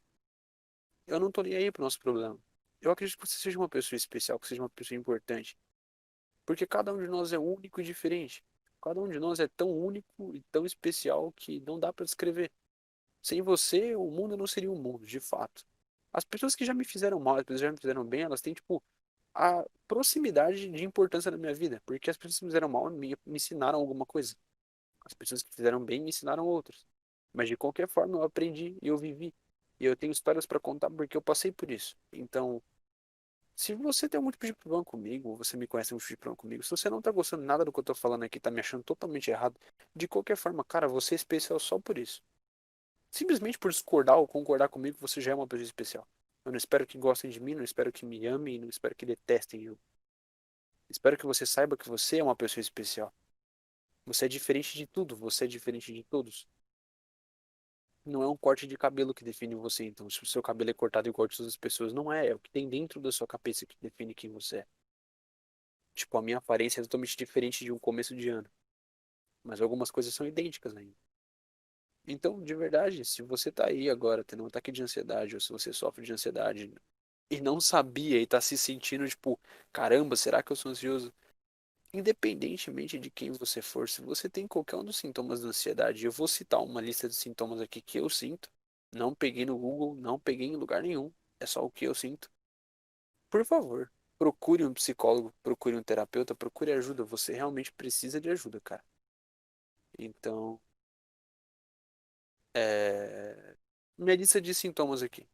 eu não tô nem aí pro nosso problema. Eu acredito que você seja uma pessoa especial, que seja uma pessoa importante. Porque cada um de nós é único e diferente. Cada um de nós é tão único e tão especial que não dá pra descrever. Sem você, o mundo não seria um mundo, de fato. As pessoas que já me fizeram mal, as pessoas que já me fizeram bem, elas têm, tipo, a proximidade de importância na minha vida. Porque as pessoas que me fizeram mal me ensinaram alguma coisa. As pessoas que fizeram bem me ensinaram outras. Mas de qualquer forma eu aprendi e eu vivi. E eu tenho histórias para contar porque eu passei por isso. Então, se você tem algum tipo de problema comigo, ou você me conhece algum tipo de problema comigo, se você não tá gostando nada do que eu tô falando aqui, tá me achando totalmente errado, de qualquer forma, cara, você é especial só por isso. Simplesmente por discordar ou concordar comigo, você já é uma pessoa especial. Eu não espero que gostem de mim, não espero que me amem, não espero que detestem eu. Espero que você saiba que você é uma pessoa especial. Você é diferente de tudo, você é diferente de todos. Não é um corte de cabelo que define você, então. Se o seu cabelo é cortado igual de todas as pessoas, não é. É o que tem dentro da sua cabeça que define quem você é. Tipo, a minha aparência é totalmente diferente de um começo de ano. Mas algumas coisas são idênticas ainda. Então, de verdade, se você tá aí agora tendo um ataque de ansiedade, ou se você sofre de ansiedade e não sabia e tá se sentindo tipo, caramba, será que eu sou ansioso? Independentemente de quem você for, se você tem qualquer um dos sintomas da ansiedade, eu vou citar uma lista de sintomas aqui que eu sinto. Não peguei no Google, não peguei em lugar nenhum. É só o que eu sinto. Por favor, procure um psicólogo, procure um terapeuta, procure ajuda. Você realmente precisa de ajuda, cara. Então, minha lista de sintomas aqui.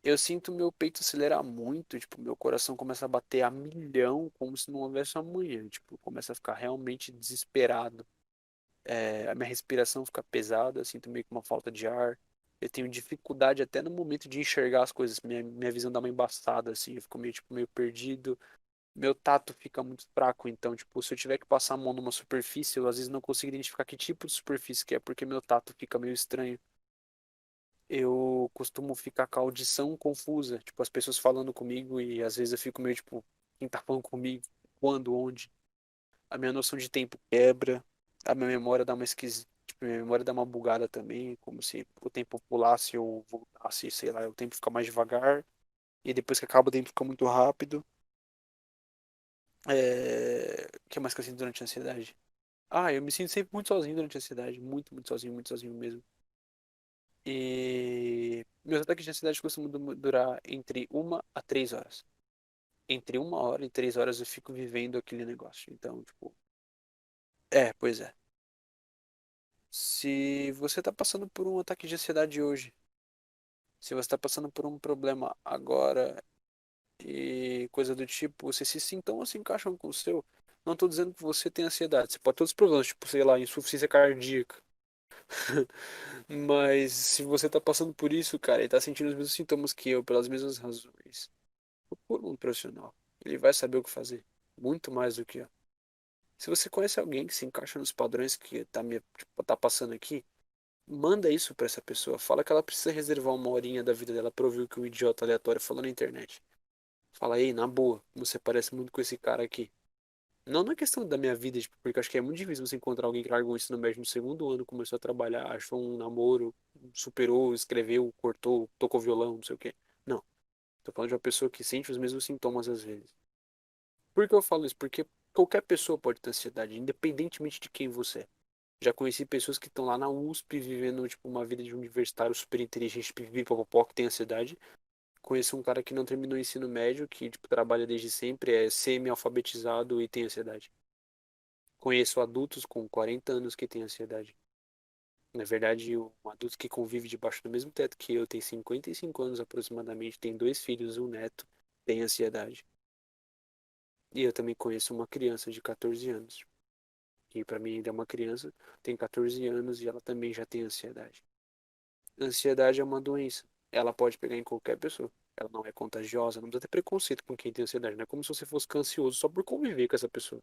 Eu sinto meu peito acelerar muito, tipo, meu coração começa a bater a milhão, como se não houvesse amanhã. Tipo, começa a ficar realmente desesperado. A minha respiração fica pesada, eu sinto meio que uma falta de ar. Eu tenho dificuldade até no momento de enxergar as coisas. Minha visão dá uma embaçada, assim, eu fico meio, tipo, meio perdido. Meu tato fica muito fraco, então, tipo, se eu tiver que passar a mão numa superfície, eu às vezes não consigo identificar que tipo de superfície que é, porque meu tato fica meio estranho. Eu costumo ficar com a audição confusa, tipo, as pessoas falando comigo e às vezes eu fico meio, tipo, quem tá falando comigo? Quando? Onde? A minha noção de tempo quebra, a minha memória dá uma esquisita, tipo, minha memória dá uma bugada também, como se o tempo pulasse ou voltasse, sei lá, o tempo fica mais devagar, e depois que acaba o tempo fica muito rápido. O que mais que eu sinto durante a ansiedade? Ah, eu me sinto sempre muito sozinho durante a ansiedade, muito sozinho mesmo. E meus ataques de ansiedade costumam durar entre 1 a 3 horas. Entre 1 hora e 3 horas eu fico vivendo aquele negócio. Então, tipo, pois é. Se você tá passando por um ataque de ansiedade hoje, se você tá passando por um problema agora e coisa do tipo, se esses sintomas se encaixam com o seu, não tô dizendo que você tem ansiedade. Você pode ter outros problemas, tipo, sei lá, insuficiência cardíaca. Mas se você tá passando por isso, cara, e tá sentindo os mesmos sintomas que eu, pelas mesmas razões, procura um profissional. Ele vai saber o que fazer. Muito mais do que eu. Se você conhece alguém que se encaixa nos padrões que tá passando aqui, manda isso pra essa pessoa. Fala que ela precisa reservar uma horinha da vida dela pra ouvir o que o idiota aleatório falou na internet. Fala aí, na boa, você parece muito com esse cara aqui. Não na questão da minha vida, tipo, porque eu acho que é muito difícil você encontrar alguém que largou o ensino médio no segundo ano, começou a trabalhar, achou um namoro, superou, escreveu, cortou, tocou violão, não sei o quê. Não. Tô falando de uma pessoa que sente os mesmos sintomas às vezes. Por que eu falo isso? Porque qualquer pessoa pode ter ansiedade, independentemente de quem você é. Já conheci pessoas que estão lá na USP vivendo tipo uma vida de universitário super inteligente, pipipipopopó, que tem ansiedade. Conheço um cara que não terminou o ensino médio, que tipo trabalha desde sempre, é semi-alfabetizado e tem ansiedade. Conheço adultos com 40 anos que têm ansiedade. Na verdade, um adulto que convive debaixo do mesmo teto que eu, tem 55 anos aproximadamente, tem dois filhos, um neto, tem ansiedade. E eu também conheço uma criança de 14 anos, que para mim ainda é uma criança, tem 14 anos e ela também já tem ansiedade. Ansiedade é uma doença. Ela pode pegar em qualquer pessoa. Ela não é contagiosa, não precisa ter preconceito com quem tem ansiedade. Não é como se você fosse ansioso só por conviver com essa pessoa.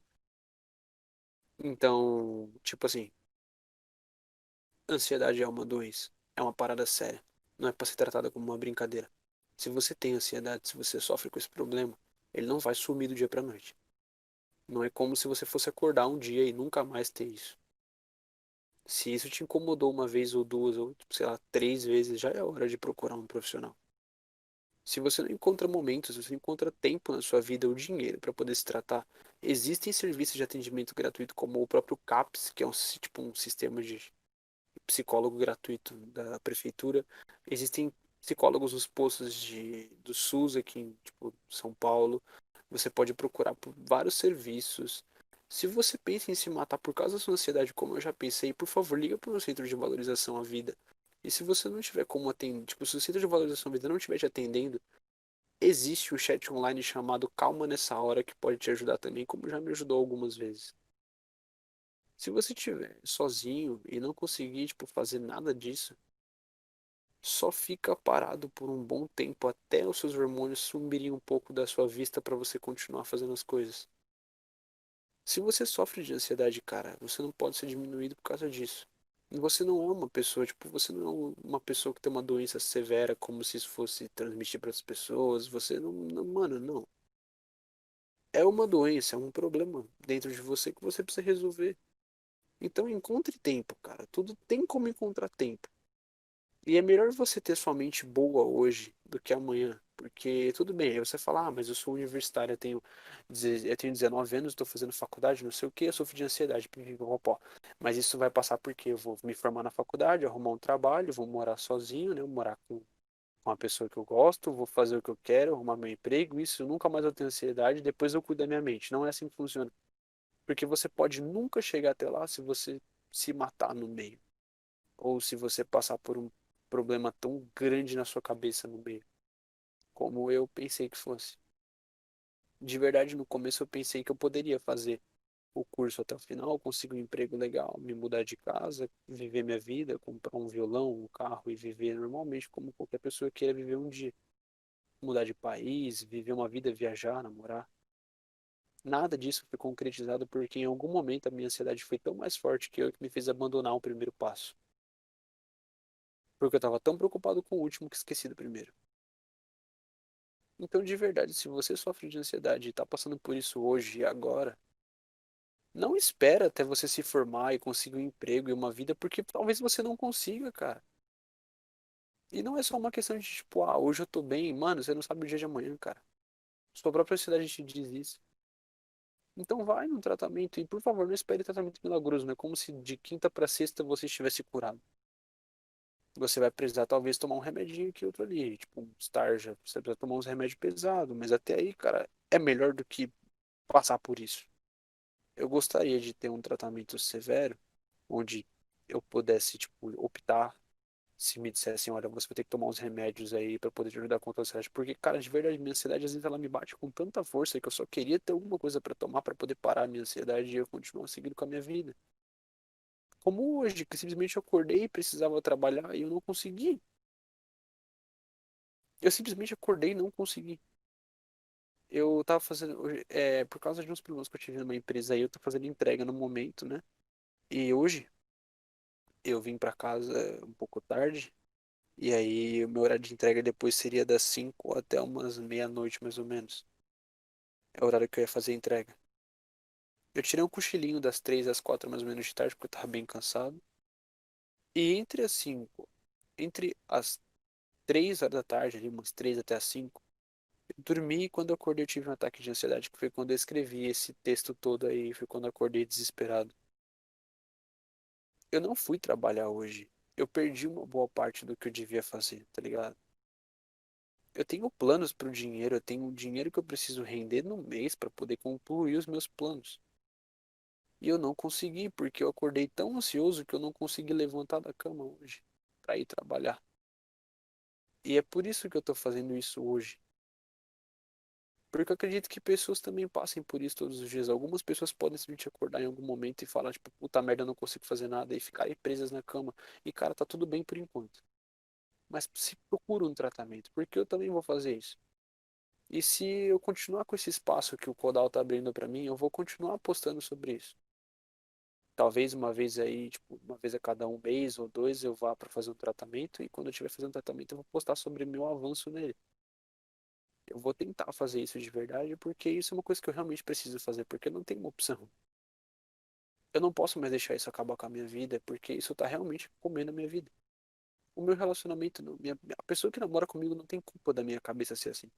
Então, tipo assim, ansiedade é uma doença. É uma parada séria. Não é para ser tratada como uma brincadeira. Se você tem ansiedade, se você sofre com esse problema, ele não vai sumir do dia pra noite. Não é como se você fosse acordar um dia e nunca mais ter isso. Se isso te incomodou uma vez ou duas ou, sei lá, três vezes, já é hora de procurar um profissional. Se você não encontra momentos, se você não encontra tempo na sua vida ou dinheiro para poder se tratar, existem serviços de atendimento gratuito como o próprio CAPS, que é tipo um sistema de psicólogo gratuito da prefeitura. Existem psicólogos nos postos do SUS aqui em tipo, São Paulo. Você pode procurar por vários serviços. Se você pensa em se matar por causa da sua ansiedade, como eu já pensei, por favor, liga para o centro de valorização à vida. E se você não tiver como atender, tipo, se o centro de valorização à vida não estiver te atendendo, existe um chat online chamado Calma Nessa Hora que pode te ajudar também, como já me ajudou algumas vezes. Se você estiver sozinho e não conseguir, tipo, fazer nada disso, só fica parado por um bom tempo até os seus hormônios sumirem um pouco da sua vista para você continuar fazendo as coisas. Se você sofre de ansiedade, cara, você não pode ser diminuído por causa disso. Você não é uma pessoa, tipo, você não é uma pessoa que tem uma doença severa como se isso fosse transmitir para as pessoas. Você mano, não. É uma doença, é um problema dentro de você que você precisa resolver. Então encontre tempo, cara. Tudo tem como encontrar tempo. E é melhor você ter sua mente boa hoje do que amanhã. Porque tudo bem, aí você fala, mas eu sou universitário, eu tenho 19 anos, estou fazendo faculdade, não sei o que, eu sofro de ansiedade, pipipipopó. Mas isso vai passar porque eu vou me formar na faculdade, arrumar um trabalho, vou morar sozinho, né? Morar com uma pessoa que eu gosto, vou fazer o que eu quero, arrumar meu emprego, isso nunca mais eu tenho ansiedade, depois eu cuido da minha mente. Não é assim que funciona. Porque você pode nunca chegar até lá se você se matar no meio. Ou se você passar por um problema tão grande na sua cabeça no meio, como eu pensei que fosse. De verdade, no começo eu pensei que eu poderia fazer o curso até o final, conseguir um emprego legal, me mudar de casa, viver minha vida, comprar um violão, um carro e viver normalmente como qualquer pessoa queira viver um dia. Mudar de país, viver uma vida, viajar, namorar. Nada disso foi concretizado porque em algum momento a minha ansiedade foi tão mais forte que eu que me fez abandonar o primeiro passo. Porque eu estava tão preocupado com o último que esqueci do primeiro. Então, de verdade, se você sofre de ansiedade e está passando por isso hoje e agora, não espera até você se formar e conseguir um emprego e uma vida, porque talvez você não consiga, cara. E não é só uma questão de tipo, hoje eu tô bem. Mano, você não sabe o dia de amanhã, cara. Sua própria ansiedade te diz isso. Então vai no tratamento e, por favor, não espere tratamento milagroso, não é como se de quinta para sexta você estivesse curado. Você vai precisar talvez tomar um remedinho aqui outro ali, tipo um Starja, você precisa tomar uns remédios pesados, mas até aí, cara, é melhor do que passar por isso. Eu gostaria de ter um tratamento severo, onde eu pudesse, tipo, optar se me dissessem, olha, você vai ter que tomar uns remédios aí pra poder te ajudar contra a ansiedade. Porque, cara, de verdade, minha ansiedade às vezes ela me bate com tanta força que eu só queria ter alguma coisa pra tomar pra poder parar a minha ansiedade e eu continuar seguindo com a minha vida. Como hoje, que simplesmente eu acordei e precisava trabalhar e eu não consegui. Eu simplesmente acordei e não consegui. Eu tava fazendo, por causa de uns problemas que eu tive numa empresa aí, eu tô fazendo entrega no momento, né? E hoje eu vim pra casa um pouco tarde, e aí o meu horário de entrega depois seria das 5 até umas meia-noite mais ou menos. É o horário que eu ia fazer a entrega. Eu tirei um cochilinho das 3 às 4 mais ou menos de tarde, porque eu tava bem cansado. E entre as 3 horas da tarde, ali, umas 3 até as 5, eu dormi e quando eu acordei eu tive um ataque de ansiedade, que foi quando eu escrevi esse texto todo aí, foi quando eu acordei desesperado. Eu não fui trabalhar hoje. Eu perdi uma boa parte do que eu devia fazer, tá ligado? Eu tenho planos pro dinheiro, eu tenho o dinheiro que eu preciso render no mês para poder concluir os meus planos. E eu não consegui, porque eu acordei tão ansioso que eu não consegui levantar da cama hoje para ir trabalhar. E é por isso que eu tô fazendo isso hoje. Porque eu acredito que pessoas também passem por isso todos os dias. Algumas pessoas podem simplesmente acordar em algum momento e falar, tipo, puta merda, eu não consigo fazer nada e ficarem presas na cama. E, cara, tá tudo bem por enquanto. Mas se procura um tratamento, porque eu também vou fazer isso. E se eu continuar com esse espaço que o Kodal tá abrindo para mim, eu vou continuar postando sobre isso. Talvez uma vez aí, tipo, uma vez a cada um mês ou dois eu vá para fazer um tratamento e quando eu estiver fazendo tratamento eu vou postar sobre meu avanço nele. Eu vou tentar fazer isso de verdade porque isso é uma coisa que eu realmente preciso fazer, porque não tem uma opção. Eu não posso mais deixar isso acabar com a minha vida, porque isso tá realmente comendo a minha vida. O meu relacionamento, a pessoa que namora comigo não tem culpa da minha cabeça ser assim.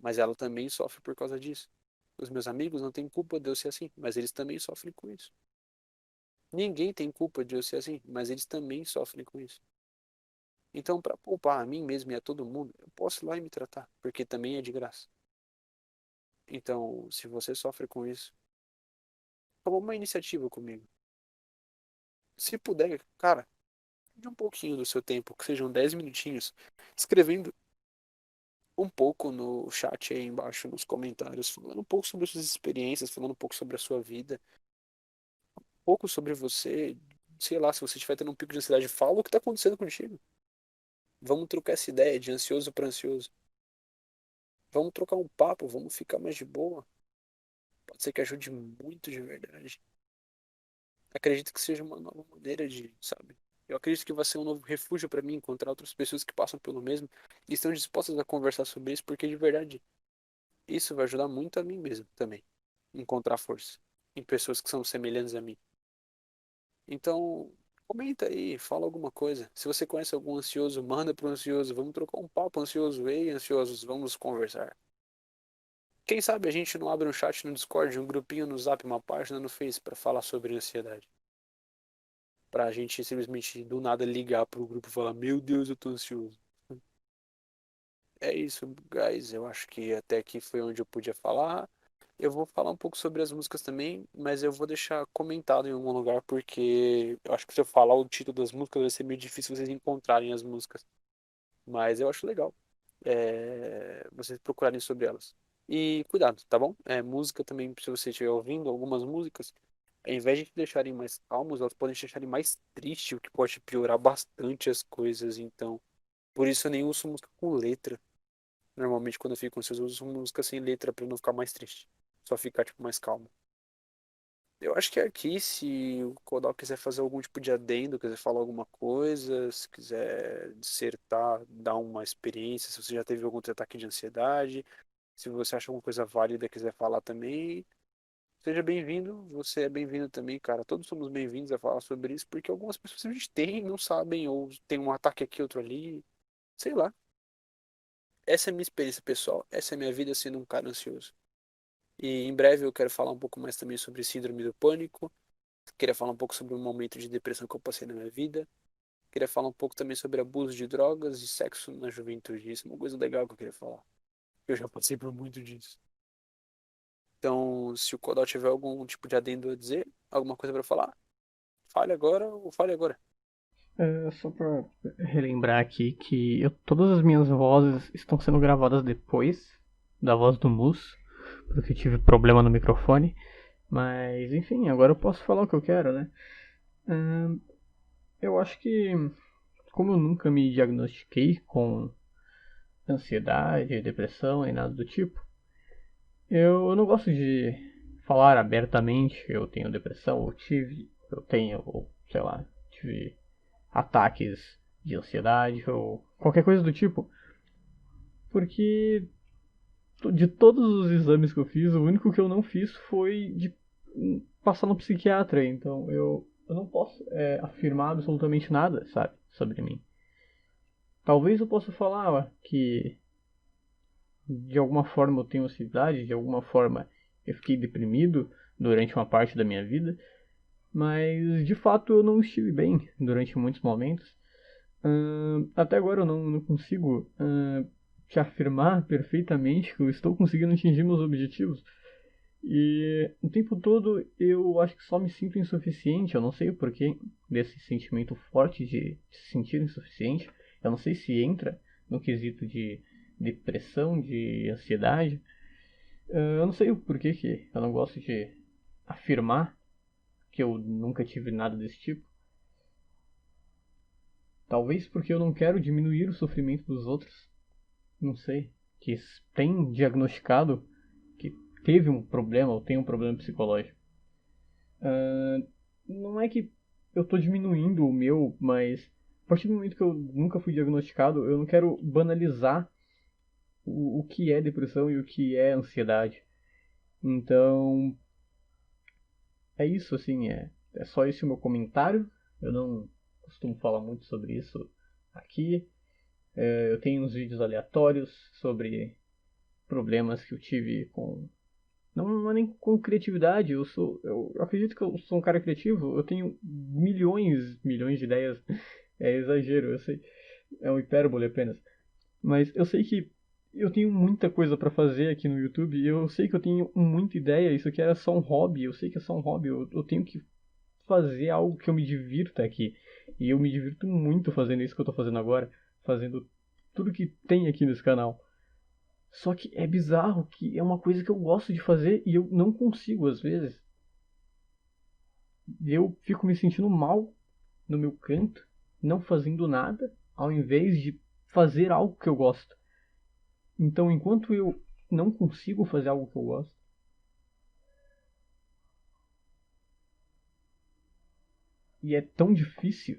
Mas ela também sofre por causa disso. Os meus amigos não têm culpa de eu ser assim, mas eles também sofrem com isso. Ninguém tem culpa de eu ser assim, mas eles também sofrem com isso. Então, para poupar a mim mesmo e a todo mundo, eu posso ir lá e me tratar, porque também é de graça. Então, se você sofre com isso, toma uma iniciativa comigo. Se puder, cara, de um pouquinho do seu tempo, que sejam 10 minutinhos, escrevendo um pouco no chat aí embaixo, nos comentários, falando um pouco sobre as suas experiências, falando um pouco sobre a sua vida, um pouco sobre você, sei lá, se você estiver tendo um pico de ansiedade, fala o que está acontecendo contigo. Vamos trocar essa ideia de ansioso para ansioso. Vamos trocar um papo, vamos ficar mais de boa. Pode ser que ajude muito de verdade. Acredito que seja uma nova maneira de, sabe? Eu acredito que vai ser um novo refúgio para mim encontrar outras pessoas que passam pelo mesmo e estão dispostas a conversar sobre isso, porque de verdade isso vai ajudar muito a mim mesmo também. Encontrar força em pessoas que são semelhantes a mim. Então, comenta aí, fala alguma coisa. Se você conhece algum ansioso, manda pro ansioso. Vamos trocar um papo, ansioso. Ei, ansiosos, vamos conversar. Quem sabe a gente não abre um chat no Discord, um grupinho no Zap, uma página no Face para falar sobre ansiedade. Pra gente simplesmente do nada ligar pro grupo e falar: Meu Deus, eu tô ansioso. É isso, guys. Eu acho que até aqui foi onde eu podia falar. Eu vou falar um pouco sobre as músicas também, mas eu vou deixar comentado em algum lugar, porque eu acho que se eu falar o título das músicas vai ser meio difícil vocês encontrarem as músicas. Mas eu acho legal vocês procurarem sobre elas. E cuidado, tá bom? Música também, se você estiver ouvindo algumas músicas, ao invés de te deixarem mais calmos, elas podem te deixarem mais triste, o que pode piorar bastante as coisas. Então, por isso eu nem uso música com letra. Normalmente, quando eu fico ansioso, eu uso música sem letra pra não ficar mais triste. Só ficar, tipo, mais calmo. Eu acho que aqui, se o Kodal quiser fazer algum tipo de adendo, quiser falar alguma coisa, se quiser dissertar, dar uma experiência, se você já teve algum ataque de ansiedade, se você acha alguma coisa válida e quiser falar também, seja bem-vindo. Você é bem-vindo também, cara. Todos somos bem-vindos a falar sobre isso, porque algumas pessoas a gente tem, não sabem, ou tem um ataque aqui, outro ali, sei lá. Essa é a minha experiência pessoal, essa é a minha vida sendo um cara ansioso. E em breve eu quero falar um pouco mais também sobre síndrome do pânico. Queria falar um pouco sobre um momento de depressão que eu passei na minha vida. Queria falar um pouco também sobre abuso de drogas e sexo na juventude. Isso é uma coisa legal que eu queria falar. Eu já passei por muito disso. Então, se o Kodal tiver algum tipo de adendo a dizer, alguma coisa para falar, fale agora ou fale agora. Só pra relembrar aqui que todas as minhas vozes estão sendo gravadas depois da voz do Mus, porque eu tive problema no microfone. Mas enfim, agora eu posso falar o que eu quero, né? Eu acho que, como eu nunca me diagnostiquei com ansiedade, depressão e nada do tipo, Eu não gosto de falar abertamente, eu tenho depressão, eu tive, eu tenho, ou, sei lá, tive ataques de ansiedade ou qualquer coisa do tipo, porque de todos os exames que eu fiz, o único que eu não fiz foi de passar no psiquiatra, então eu não posso afirmar absolutamente nada, sabe, sobre mim. Talvez eu possa falar que de alguma forma eu tenho ansiedade, de alguma forma eu fiquei deprimido durante uma parte da minha vida, mas de fato eu não estive bem durante muitos momentos. Até agora eu não consigo te afirmar perfeitamente que eu estou conseguindo atingir meus objetivos. E o tempo todo eu acho que só me sinto insuficiente. Eu não sei o porquê desse sentimento forte de se sentir insuficiente. Eu não sei se entra no quesito de depressão, de ansiedade. Eu não sei o porquê que eu não gosto de afirmar que eu nunca tive nada desse tipo. Talvez porque eu não quero diminuir o sofrimento dos outros. Não sei. Que tem diagnosticado que teve um problema ou tem um problema psicológico. Não é que eu tô diminuindo o meu, mas a partir do momento que eu nunca fui diagnosticado, eu não quero banalizar o que é depressão e o que é ansiedade. Então, é isso, assim, é só esse o meu comentário. Eu não costumo falar muito sobre isso aqui. Eu tenho uns vídeos aleatórios sobre problemas que eu tive com. Não é nem com criatividade, eu acredito que eu sou um cara criativo, eu tenho milhões de ideias, é exagero, eu sei, é um hipérbole apenas, mas eu sei que eu tenho muita coisa pra fazer aqui no YouTube, e eu sei que eu tenho muita ideia, isso aqui era só um hobby, eu sei que é só um hobby, eu tenho que fazer algo que eu me divirta aqui, e eu me divirto muito fazendo isso que eu tô fazendo agora, fazendo tudo que tem aqui nesse canal. Só que é bizarro que é uma coisa que eu gosto de fazer e eu não consigo às vezes. Eu fico me sentindo mal no meu canto, não fazendo nada, ao invés de fazer algo que eu gosto. Então, enquanto eu não consigo fazer algo que eu gosto, e é tão difícil,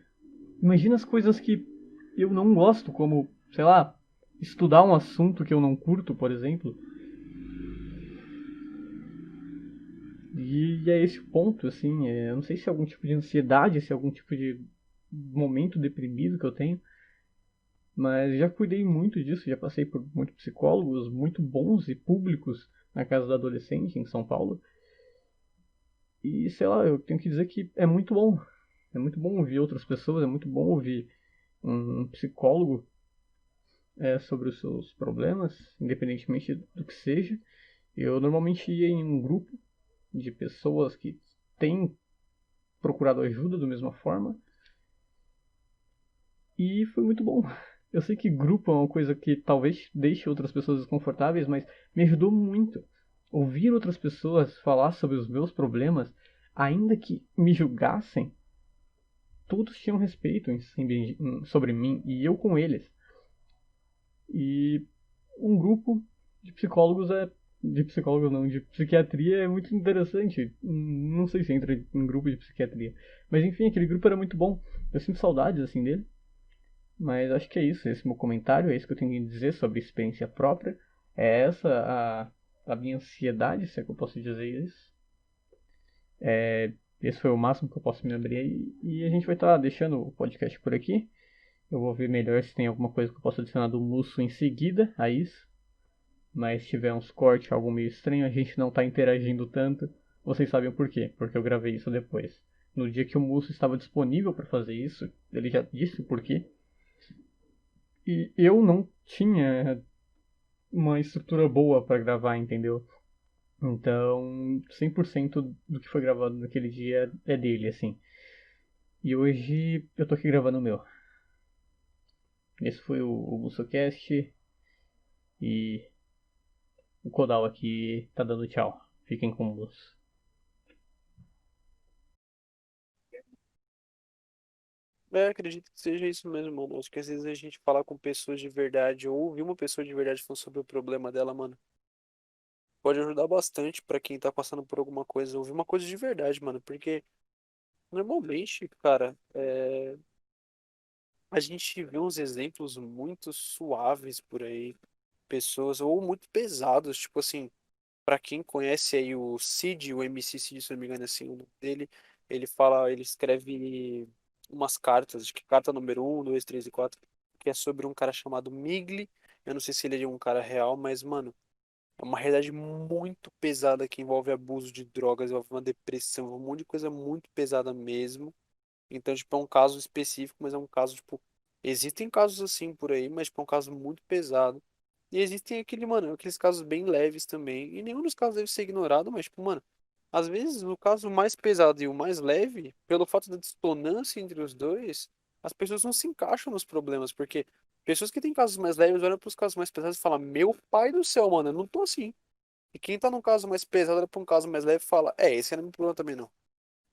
imagina as coisas que eu não gosto, como, sei lá, estudar um assunto que eu não curto, por exemplo. E é esse o ponto, assim, eu não sei se é algum tipo de ansiedade, se é algum tipo de momento deprimido que eu tenho, mas já cuidei muito disso, já passei por muitos psicólogos muito bons e públicos na casa do adolescente em São Paulo. E sei lá, eu tenho que dizer que é muito bom. É muito bom ouvir outras pessoas, é muito bom ouvir um psicólogo sobre os seus problemas, independentemente do que seja. Eu normalmente ia em um grupo de pessoas que têm procurado ajuda da mesma forma. E foi muito bom. Eu sei que grupo é uma coisa que talvez deixe outras pessoas desconfortáveis, mas me ajudou muito. Ouvir outras pessoas falar sobre os meus problemas, ainda que me julgassem, todos tinham respeito sobre mim e eu com eles. E um grupo de psicólogos de psicólogos não, de psiquiatria é muito interessante. Não sei se entra em grupo de psiquiatria. Mas enfim, aquele grupo era muito bom. Eu sinto saudades assim dele. Mas acho que é isso, esse é o meu comentário, é isso que eu tenho que dizer sobre experiência própria. É essa a minha ansiedade, se é que eu posso dizer isso. Esse foi o máximo que eu posso me abrir e a gente vai estar deixando o podcast por aqui. Eu vou ver melhor se tem alguma coisa que eu possa adicionar do Musso em seguida a isso. Mas se tiver uns cortes, algo meio estranho, a gente não está interagindo tanto. Vocês sabem o porquê, porque eu gravei isso depois. No dia que o Musso estava disponível para fazer isso, ele já disse o porquê. E eu não tinha uma estrutura boa para gravar, entendeu? Então, 100% do que foi gravado naquele dia é dele, assim. E hoje eu tô aqui gravando o meu. Esse foi o BussoCast e o Kodal aqui tá dando tchau. Fiquem com Deus. Acredito que seja isso mesmo, mano. Acho que às vezes a gente falar com pessoas de verdade ou ouvir uma pessoa de verdade falando sobre o problema dela, mano, pode ajudar bastante pra quem tá passando por alguma coisa, ouvir uma coisa de verdade, mano. Porque normalmente, cara, a gente vê uns exemplos muito suaves por aí, pessoas, ou muito pesados, tipo assim, pra quem conhece aí o Cid, o MC Cid, se não me engano, assim, o nome dele, ele fala, ele escreve umas cartas, acho que carta número um, 2, 3 e 4, que é sobre um cara chamado Migli. Eu não sei se ele é um cara real, mas, mano, é uma realidade muito pesada que envolve abuso de drogas, envolve uma depressão, um monte de coisa muito pesada mesmo. Então, tipo, é um caso específico, mas é um caso, tipo, existem casos assim por aí, mas, tipo, é um caso muito pesado. E existem mano, aqueles casos bem leves também. E nenhum dos casos deve ser ignorado, mas, tipo, mano, às vezes o caso mais pesado e o mais leve, pelo fato da dissonância entre os dois, as pessoas não se encaixam nos problemas, porque pessoas que têm casos mais leves olham para os casos mais pesados e falam, meu pai do céu, mano, eu não tô assim. E quem tá num caso mais pesado olha pra um caso mais leve e fala, esse não é meu problema também não.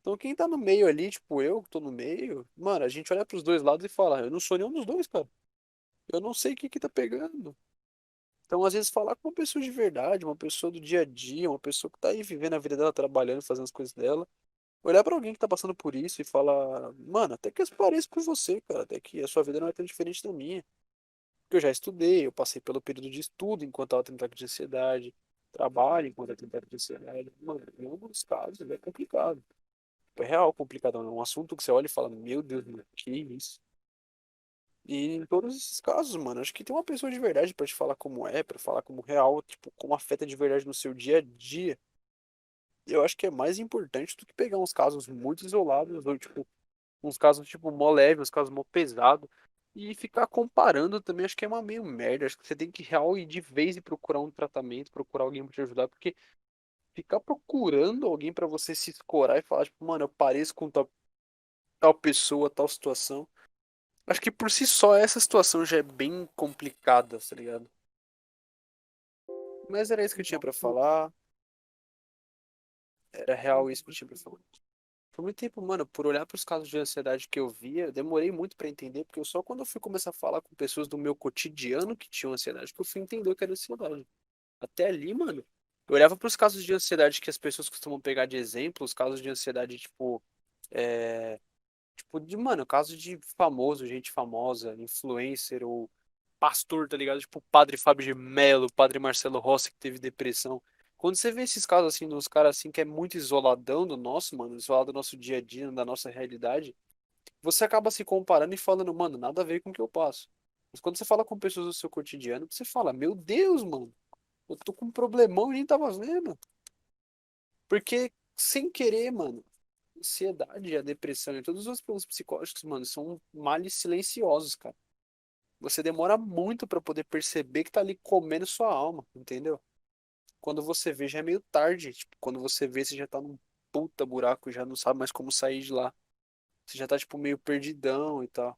Então quem tá no meio ali, tipo eu que tô no meio, mano, a gente olha pros dois lados e fala, eu não sou nenhum dos dois, cara. Eu não sei o que que tá pegando. Então, às vezes, falar com uma pessoa de verdade, uma pessoa do dia a dia, uma pessoa que tá aí vivendo a vida dela, trabalhando, fazendo as coisas dela, olhar pra alguém que tá passando por isso e falar, mano, até que eu pareço com você, cara, até que a sua vida não é tão diferente da minha. Porque eu já estudei, eu passei pelo período de estudo enquanto tava tendo ataque de ansiedade, trabalho enquanto eu tenho ataque de ansiedade. Mano, em alguns casos é complicado. É real complicado, é um assunto que você olha e fala, meu Deus, mano, que isso? E em todos esses casos, mano, acho que tem uma pessoa de verdade pra te falar como é, pra falar como real, tipo, como afeta de verdade no seu dia a dia. Eu acho que é mais importante do que pegar uns casos muito isolados, ou tipo, uns casos tipo mó leve, uns casos mó pesado. E ficar comparando também acho que é uma meio merda. Acho que você tem que real ir de vez e procurar um tratamento, procurar alguém pra te ajudar, porque ficar procurando alguém pra você se escorar e falar, tipo, mano, eu pareço com tal pessoa, tal situação. Acho que por si só essa situação já é bem complicada, tá ligado? Mas era isso que eu tinha pra falar. Era real isso que eu tinha pra falar. Por muito tempo, mano, por olhar pros casos de ansiedade que eu via, eu demorei muito pra entender, porque eu só quando eu fui começar a falar com pessoas do meu cotidiano que tinham ansiedade, que eu fui entender o que era ansiedade. Até ali, mano, eu olhava pros casos de ansiedade que as pessoas costumam pegar de exemplo, os casos de ansiedade, tipo, é, tipo, de, mano, caso de famoso, gente famosa, influencer ou pastor, tá ligado? Tipo, o padre Fábio de Mello, o padre Marcelo Rossi que teve depressão. Quando você vê esses casos assim, dos caras assim que é muito isoladão do nosso, mano, isolado do nosso dia a dia, da nossa realidade, você acaba se comparando e falando, mano, nada a ver com o que eu passo. Mas quando você fala com pessoas do seu cotidiano, você fala, meu Deus, mano, eu tô com um problemão e nem tava vendo. Porque, sem querer, mano, a ansiedade, a depressão e todos os problemas psicológicos, mano, são males silenciosos, cara. Você demora muito pra poder perceber que tá ali comendo sua alma, entendeu? Quando você vê, já é meio tarde. Tipo, quando você vê, você já tá num puta buraco, já não sabe mais como sair de lá. Você já tá, tipo, meio perdidão e tal.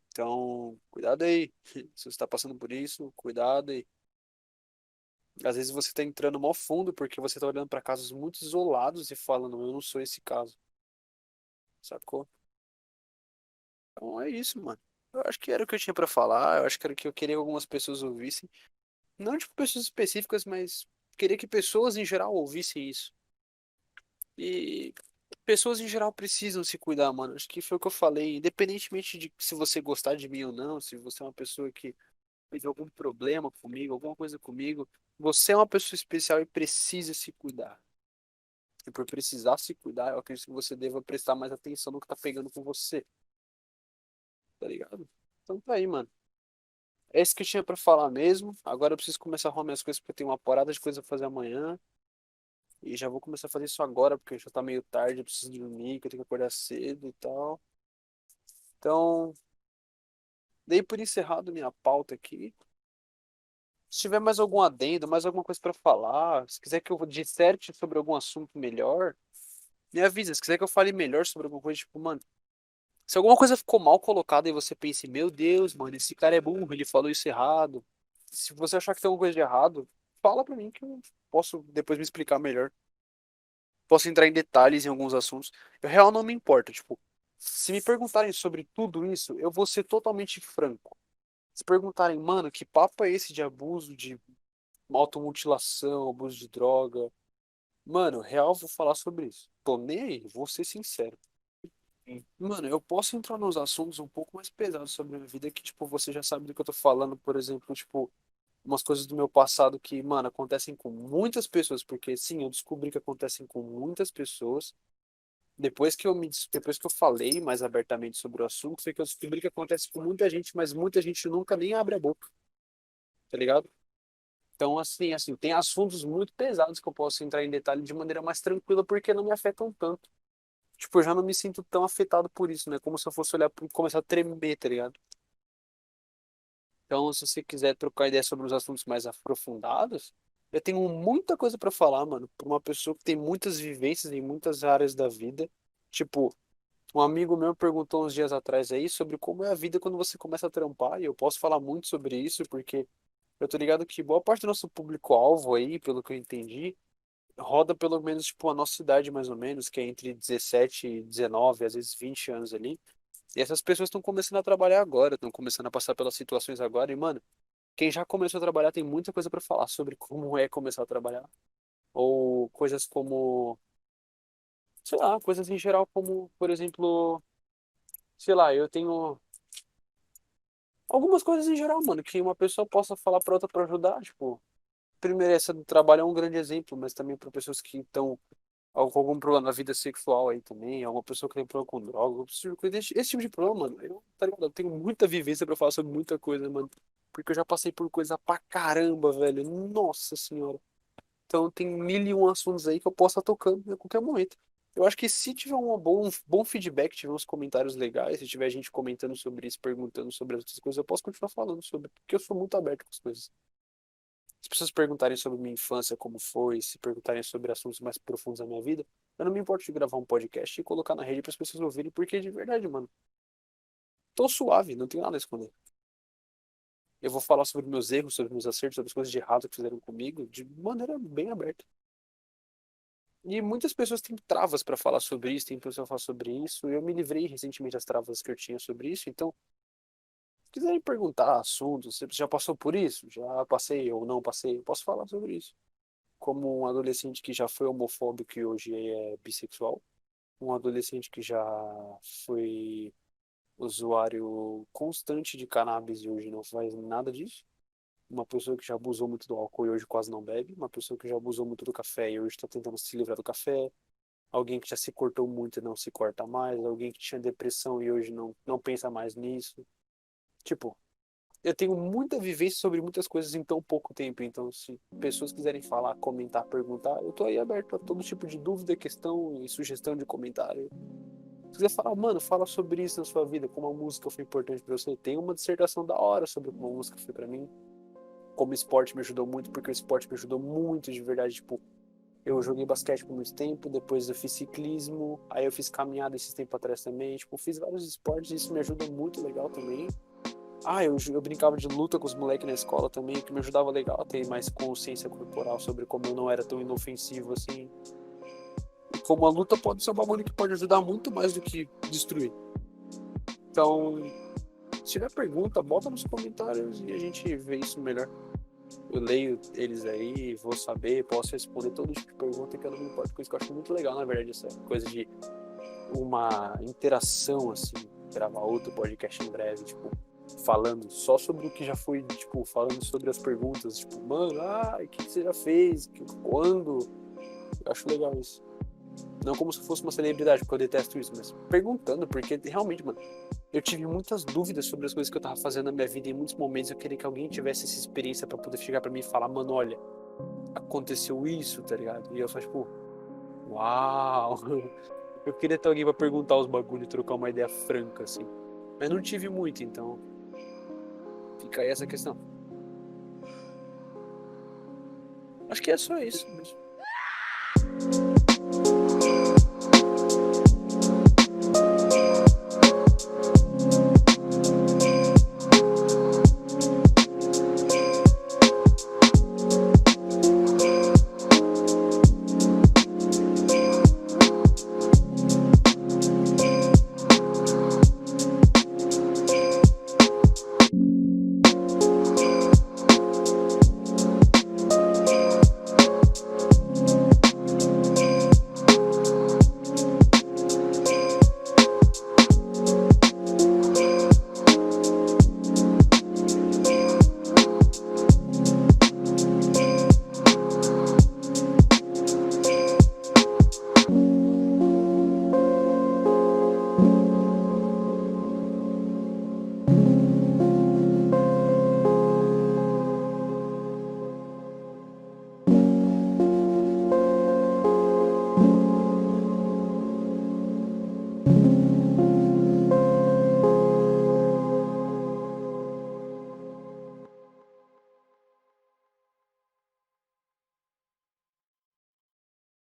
Então, cuidado aí. Se você tá passando por isso, cuidado aí. Às vezes você tá entrando mal fundo porque você tá olhando pra casos muito isolados e falando, eu não sou esse caso, sacou? Então é isso, mano. Eu acho que era o que eu tinha pra falar. Eu acho que era o que eu queria que algumas pessoas ouvissem. Não, tipo, pessoas específicas, mas queria que pessoas em geral ouvissem isso. E pessoas em geral precisam se cuidar, mano. Acho que foi o que eu falei. Independentemente de se você gostar de mim ou não, se você é uma pessoa que teve algum problema comigo, alguma coisa comigo, você é uma pessoa especial e precisa se cuidar. E por precisar se cuidar, eu acredito que você deva prestar mais atenção no que tá pegando com você, tá ligado? Então tá aí, mano. É isso que eu tinha pra falar mesmo. Agora eu preciso começar a arrumar minhas coisas porque eu tenho uma porrada de coisa pra fazer amanhã. E já vou começar a fazer isso agora, porque já tá meio tarde, eu preciso dormir, que eu tenho que acordar cedo e tal. Então, dei por encerrado minha pauta aqui. Se tiver mais algum adendo, mais alguma coisa pra falar, se quiser que eu disserte sobre algum assunto melhor, me avisa. Se quiser que eu fale melhor sobre alguma coisa, tipo, mano, se alguma coisa ficou mal colocada e você pense, meu Deus, mano, esse cara é burro, ele falou isso errado. Se você achar que tem alguma coisa de errado, fala pra mim que eu posso depois me explicar melhor. Posso entrar em detalhes em alguns assuntos. Eu real não me importa, tipo, se me perguntarem sobre tudo isso, eu vou ser totalmente franco. Se perguntarem, mano, que papo é esse de abuso, de automutilação, abuso de droga. Mano, real, vou falar sobre isso. Tô nem aí, vou ser sincero. Mano, eu posso entrar nos assuntos um pouco mais pesados sobre a minha vida, que, tipo, você já sabe do que eu tô falando, por exemplo, tipo, umas coisas do meu passado que, mano, acontecem com muitas pessoas, porque, sim, eu descobri que acontecem com muitas pessoas. Depois que eu falei mais abertamente sobre o assunto, foi que eu descobri que acontece com muita gente, mas muita gente nunca nem abre a boca, tá ligado? Então, assim, tem assuntos muito pesados que eu posso entrar em detalhe de maneira mais tranquila, porque não me afetam tanto. Tipo, eu já não me sinto tão afetado por isso, né? Como se eu fosse olhar e começar a tremer, tá ligado? Então, se você quiser trocar ideia sobre os assuntos mais aprofundados, eu tenho muita coisa pra falar, mano, pra uma pessoa que tem muitas vivências em muitas áreas da vida. Tipo, um amigo meu perguntou uns dias atrás aí sobre como é a vida quando você começa a trampar, e eu posso falar muito sobre isso, porque eu tô ligado que boa parte do nosso público-alvo aí, pelo que eu entendi, roda pelo menos, tipo, a nossa idade mais ou menos, que é entre 17 e 19, às vezes 20 anos ali. E essas pessoas estão começando a trabalhar agora, estão começando a passar pelas situações agora. E, mano, quem já começou a trabalhar tem muita coisa pra falar sobre como é começar a trabalhar. Ou coisas como, sei lá, coisas em geral como, por exemplo, sei lá, eu tenho algumas coisas em geral, mano, que uma pessoa possa falar pra outra pra ajudar. Tipo, primeiro, essa do trabalho é um grande exemplo, mas também para pessoas que estão com algum problema na vida sexual aí também, alguma pessoa que tem problema com droga, esse tipo de problema, mano, eu, tá ligado? Eu tenho muita vivência pra falar sobre muita coisa, mano, porque eu já passei por coisa pra caramba, velho, nossa senhora. Então tem mil e um assuntos aí que eu posso estar tocando a qualquer momento. Eu acho que se tiver bom feedback, tiver uns comentários legais, se tiver gente comentando sobre isso, perguntando sobre as outras coisas, eu posso continuar falando sobre, porque eu sou muito aberto com as coisas. Se pessoas perguntarem sobre minha infância, como foi, se perguntarem sobre assuntos mais profundos da minha vida, eu não me importo de gravar um podcast e colocar na rede para as pessoas ouvirem, porque de verdade, mano, tô suave, não tenho nada a esconder. Eu vou falar sobre meus erros, sobre meus acertos, sobre as coisas de errado que fizeram comigo, de maneira bem aberta. E muitas pessoas têm travas para falar sobre isso, têm pessoas falar sobre isso. Eu me livrei recentemente das travas que eu tinha sobre isso, então, se quiserem perguntar assuntos, você já passou por isso? Já passei ou não passei? Eu posso falar sobre isso. Como um adolescente que já foi homofóbico e hoje é bissexual, um adolescente que já foi usuário constante de cannabis e hoje não faz nada disso, uma pessoa que já abusou muito do álcool e hoje quase não bebe, uma pessoa que já abusou muito do café e hoje está tentando se livrar do café, alguém que já se cortou muito e não se corta mais, alguém que tinha depressão e hoje não pensa mais nisso. Tipo, eu tenho muita vivência sobre muitas coisas em tão pouco tempo, então se pessoas quiserem falar, comentar, perguntar, eu tô aí aberto a todo tipo de dúvida, questão e sugestão de comentário. Se quiser falar, mano, fala sobre isso na sua vida, como a música foi importante pra você. Tem uma dissertação da hora sobre como a música foi pra mim, como o esporte me ajudou muito, porque o esporte me ajudou muito de verdade, tipo, eu joguei basquete por muito tempo, depois eu fiz ciclismo, aí eu fiz caminhada esses tempos atrás também, tipo, fiz vários esportes, e isso me ajuda muito legal também. Ah, eu brincava de luta com os moleques na escola também, que me ajudava legal a ter mais consciência corporal sobre como eu não era tão inofensivo assim. E como a luta pode ser um bagulho que pode ajudar muito mais do que destruir. Então, se tiver pergunta, bota nos comentários e a gente vê isso melhor. Eu leio eles aí, vou saber, posso responder todo tipo de pergunta que eu não me importo com isso, que eu acho muito legal, na verdade, essa coisa de uma interação, assim, gravar outro podcast em breve, tipo, falando só sobre o que já foi, tipo, falando sobre as perguntas, tipo, mano, o que você já fez? Quando? Eu acho legal isso. Não como se fosse uma celebridade, porque eu detesto isso, mas perguntando, porque realmente, mano, eu tive muitas dúvidas sobre as coisas que eu tava fazendo na minha vida e em muitos momentos eu queria que alguém tivesse essa experiência pra poder chegar pra mim e falar, mano, olha, aconteceu isso, tá ligado? E eu só, tipo, uau! Eu queria ter alguém pra perguntar os bagulhos e trocar uma ideia franca, assim. Mas não tive muito, então fica aí essa questão. Acho que é só isso mesmo.